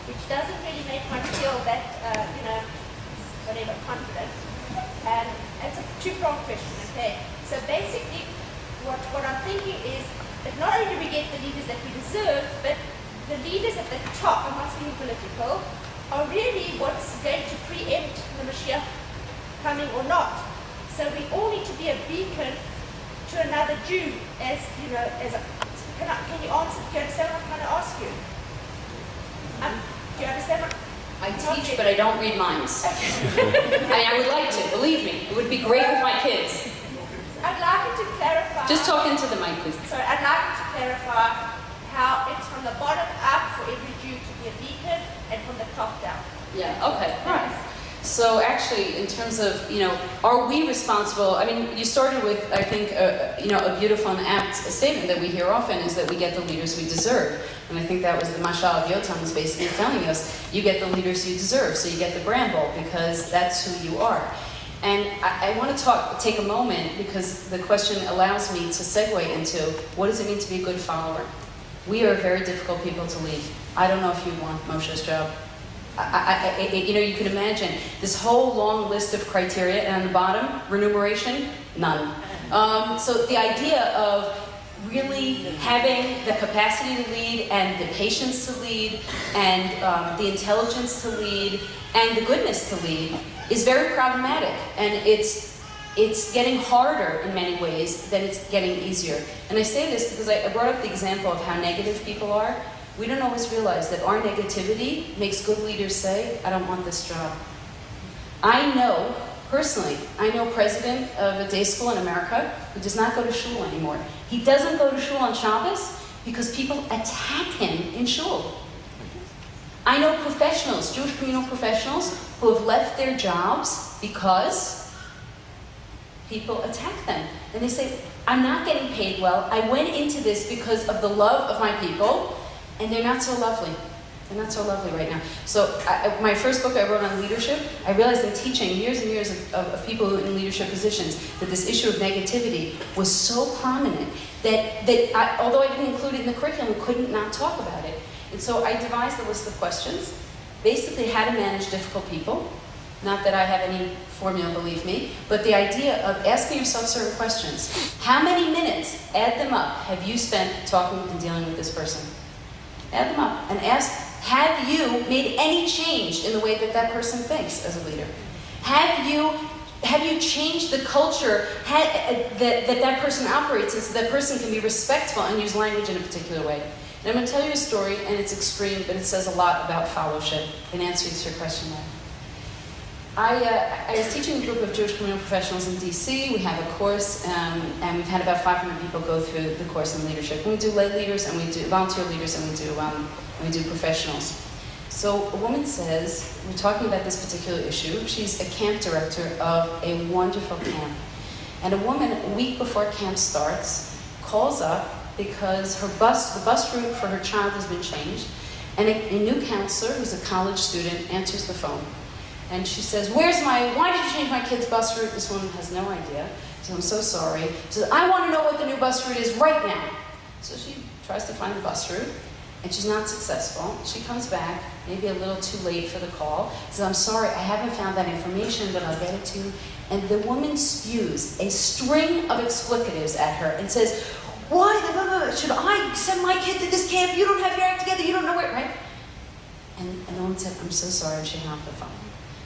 which doesn't really make one feel that, confident. And it's a two-pronged question, okay? So basically, what I'm thinking is that not only do we get the leaders that we deserve, but the leaders at the top, I'm not being political, are really what's going to preempt the Mashiach coming or not. So we all need to be a beacon to another Jew, can you answer? Do you understand what I'm trying to ask you? Do you understand what? I teach, but I don't read minds. I would like to, believe me. It would be great with my kids. I'd like you to clarify. Just talk into the mic, please. Sorry, I'd like you to clarify how it's from the bottom up for every Jew to be a beacon and from the top down. Yeah, okay, all right. So actually, in terms of, are we responsible? I mean, you started with, I think, a beautiful and apt statement that we hear often is that we get the leaders we deserve. And I think that was the Mashal of Yotam was basically telling us, you get the leaders you deserve, so you get the bramble, because that's who you are. And I want to take a moment, because the question allows me to segue into, what does it mean to be a good follower? We are very difficult people to lead. I don't know if you want Moshe's job. You can imagine this whole long list of criteria, and on the bottom, remuneration, none. So the idea of really having the capacity to lead and the patience to lead and the intelligence to lead and the goodness to lead is very problematic, and it's getting harder in many ways than it's getting easier. And I say this because I brought up the example of how negative people are. We don't always realize that our negativity makes good leaders say, I don't want this job. I know, personally, president of a day school in America who does not go to shul anymore. He doesn't go to shul on Shabbos because people attack him in shul. I know professionals, Jewish communal professionals, who have left their jobs because people attack them. And they say, I'm not getting paid well. I went into this because of the love of my people, and they're not so lovely. They're not so lovely right now. So my first book I wrote on leadership, I realized in teaching years and years of people who in leadership positions that this issue of negativity was so prominent that although I didn't include it in the curriculum, we couldn't not talk about it. And so I devised a list of questions, basically how to manage difficult people, Not that I have any formula, believe me, but the idea of asking yourself certain questions. How many minutes, add them up, have you spent talking and dealing with this person? Add them up and ask, have you made any change in the way that that person thinks as a leader? Have you changed the culture that person operates in so that person can be respectful and use language in a particular way? And I'm going to tell you a story, and it's extreme, but it says a lot about fellowship in answer to your question there. I was teaching a group of Jewish communal professionals in DC. We have a course, and we've had about 500 people go through the course in leadership. And we do lay leaders, and we do volunteer leaders, and we do professionals. So a woman says, we're talking about this particular issue. She's a camp director of a wonderful camp. And a woman, a week before camp starts, calls up because the bus route for her child has been changed. And a new counselor, who's a college student, answers the phone. And she says, why did you change my kid's bus route? This woman has no idea. She says, I'm so sorry. She says, I want to know what the new bus route is right now. So she tries to find the bus route, and she's not successful. She comes back, maybe a little too late for the call. Says, I'm sorry, I haven't found that information, but I'll get it to you. And the woman spews a string of explicatives at her and says, why should I send my kid to this camp? You don't have your act together, you don't know it, right? And the woman said, I'm so sorry, and she hung up the phone.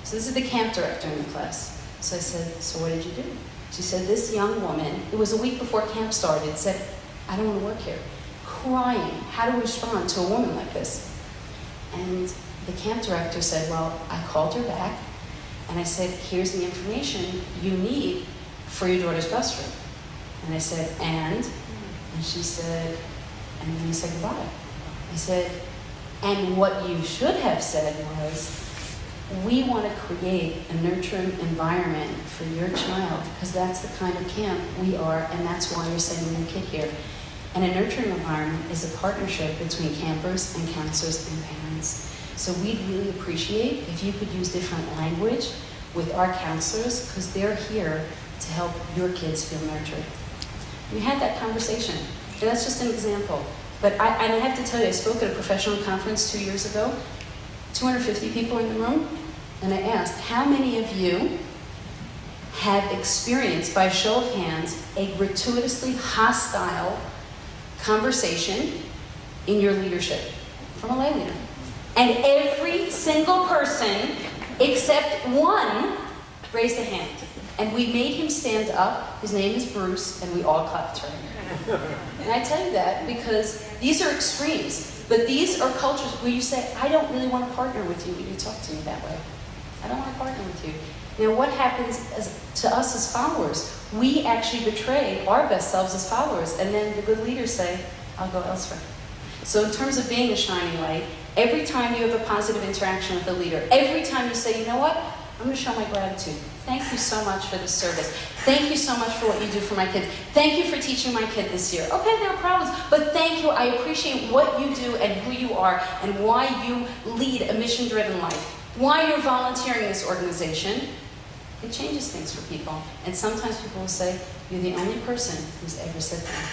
So this is the camp director in the class. So I said, so what did you do? She said, this young woman, it was a week before camp started, said, I don't want to work here. Crying, how to respond to a woman like this. And the camp director said, well, I called her back, and I said, here's the information you need for your daughter's bus route. And I said, and she said, and then he said goodbye. I said, and what you should have said was, we want to create a nurturing environment for your child because that's the kind of camp we are, and that's why you're sending your kid here. And a nurturing environment is a partnership between campers and counselors and parents. So we'd really appreciate if you could use different language with our counselors because they're here to help your kids feel nurtured. We had that conversation, and that's just an example. But I have to tell you, I spoke at a professional conference 2 years ago, 250 people in the room, and I asked, how many of you have experienced, by show of hands, a gratuitously hostile conversation in your leadership from a lay leader? And every single person, except one, raised a hand. And we made him stand up. His name is Bruce, and we all clapped for him. And I tell you that because these are extremes. But these are cultures where you say, I don't really want to partner with you when you talk to me that way. I don't want to partner with you. Now, what happens to us as followers? We actually betray our best selves as followers, and then the good leaders say, I'll go elsewhere. So in terms of being a shining light, every time you have a positive interaction with the leader, every time you say, you know what, I'm going to show my gratitude. Thank you so much for this service. Thank you so much for what you do for my kids. Thank you for teaching my kid this year. Okay, there are problems, but thank you. I appreciate what you do and who you are and why you lead a mission-driven life, why you're volunteering in this organization. It changes things for people. And sometimes people will say, you're the only person who's ever said that.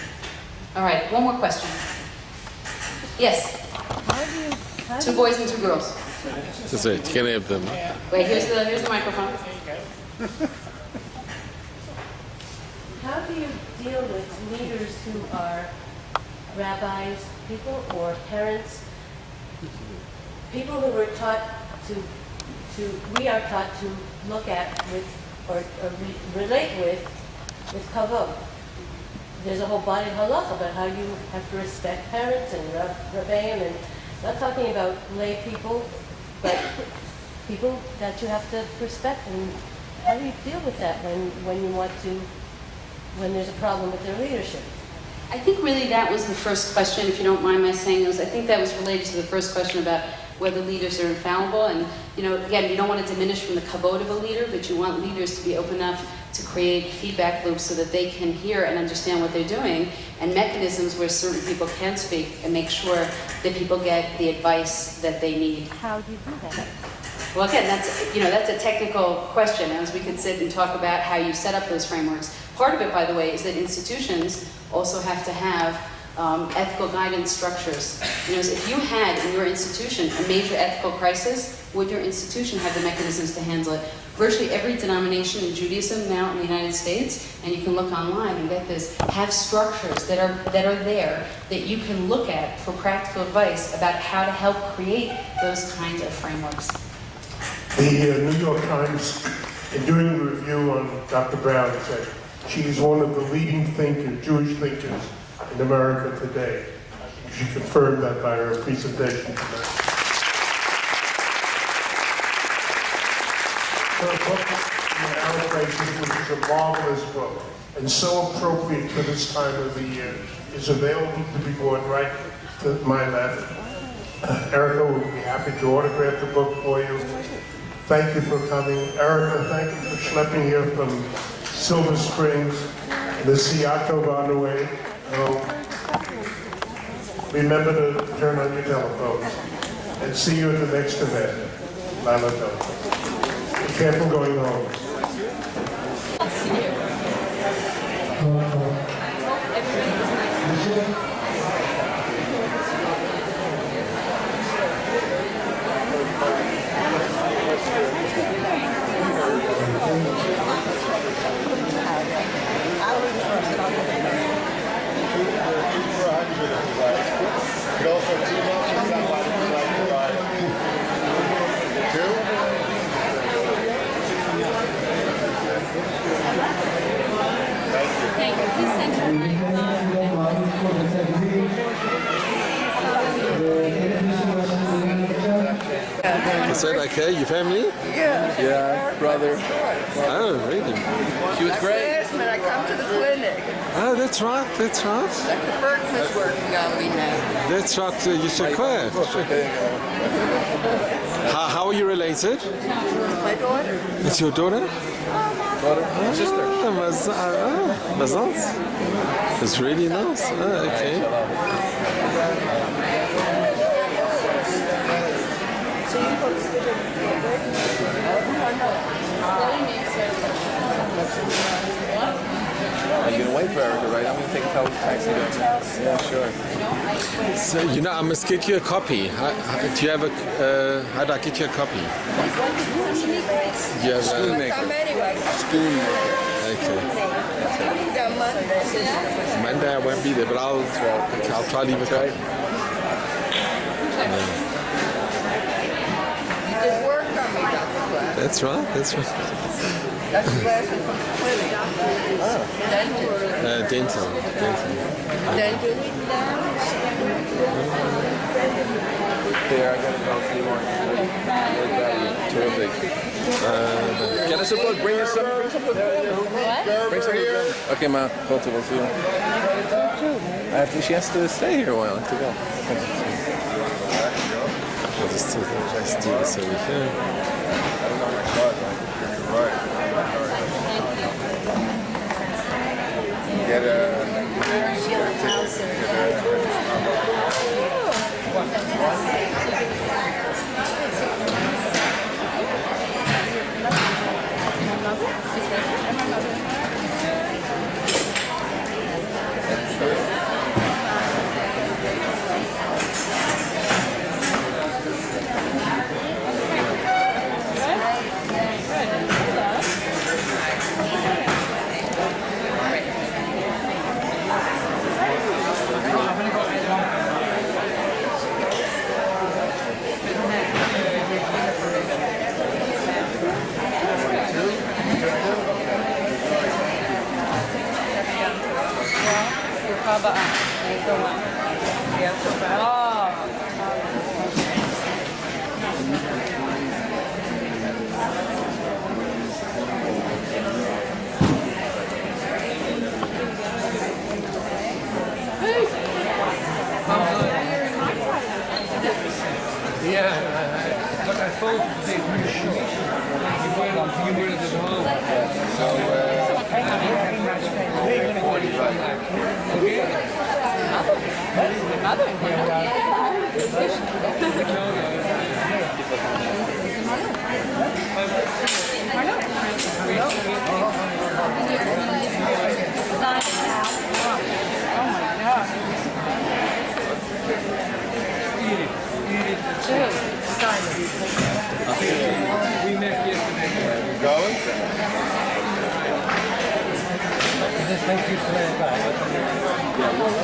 All right, one more question. Yes? Two boys and two girls. That's right. Can I have them? Wait, here's the microphone. How do you deal with leaders who are rabbis, people, or parents, people who were taught we are taught to look at or relate with kavod? There's a whole body of halacha about how you have to respect parents and rabbeim, and not talking about lay people, but people that you have to respect. And how do you deal with that when there's a problem with their leadership? I think really that was the first question, if you don't mind my saying this. I think that was related to the first question about whether leaders are infallible. And, again, you don't want to diminish from the kavod of a leader, but you want leaders to be open enough to create feedback loops so that they can hear and understand what they're doing, and mechanisms where certain people can speak and make sure that people get the advice that they need. How do you do that? Well, again, that's a technical question, as we could sit and talk about how you set up those frameworks. Part of it, by the way, is that institutions also have to have ethical guidance structures. If you had in your institution a major ethical crisis, would your institution have the mechanisms to handle it? Virtually every denomination in Judaism now in the United States, and you can look online and get this, have structures that are there that you can look at for practical advice about how to help create those kinds of frameworks. The New York Times, in doing a review on Dr. Brown, said she is one of the leading Jewish thinkers in America today. She confirmed that by her presentation tonight. Her book, Our Places, which is a marvelous book and so appropriate for this time of the year, is available to be bought right to my left. Erica will be happy to autograph the book for you. Thank you for coming. Erica, thank you for schlepping here from Silver Springs. The Seattle on the way. Remember to turn on your telephones. And see you at the next event. Lila Be careful going home. Is that okay? Your family? Yeah. Yeah, brother. Oh, really? She was great. Glassman, I come to the clinic. Oh, that's right, that's right. Dr. Burton is working on me now. That's right, you should quit. How are you related? My daughter. It's your daughter? Daughter? Sister. Mazal. It's really nice. Oh, okay. I'm going to wait for Erica, right? I'm going to take a taxi down there. Yeah, sure. So, I must get you a copy. Do you have a, how do I get you a copy? Do you have Come anyway. Okay. Monday I won't be there, but I'll try to leave a copy. You did work on me, Dr. Glass. That's right, that's right. Dr. Glassman from the clinic. Dental. Dental. Dental. There, I gotta go see more. Terrific. Get us a book. Bring us some. Bring some book. What? Bring some here. Okay, Ma. We'll see you. She has to stay here a while to go. I'll just do this over here. Get Oh my God.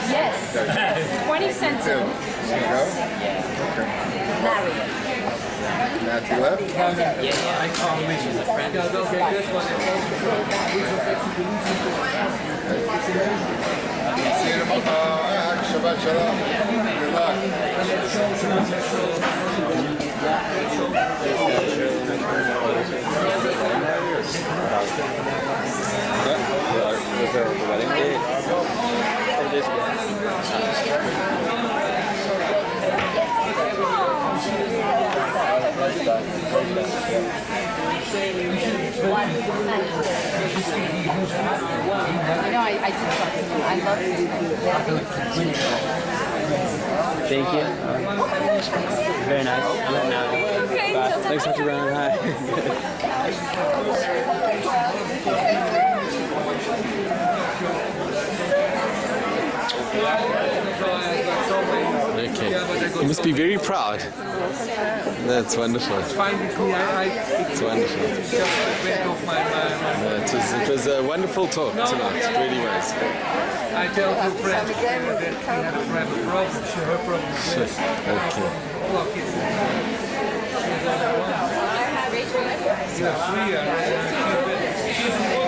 Yes. 20 cents. There you go. Married. Matthew left. See you tomorrow. Shabbat shalom. Good luck. I did talk to him. I love him. Thank you. Very nice. I'm at now. Okay, Bye. so Thanks for running. Hi. Okay. You must be very proud. That's wonderful. It's fine with me. It's wonderful. It was a wonderful talk tonight. It really was. I tell two friends that we have a problem. Her problem is this. Okay. She's on the one. She's 3.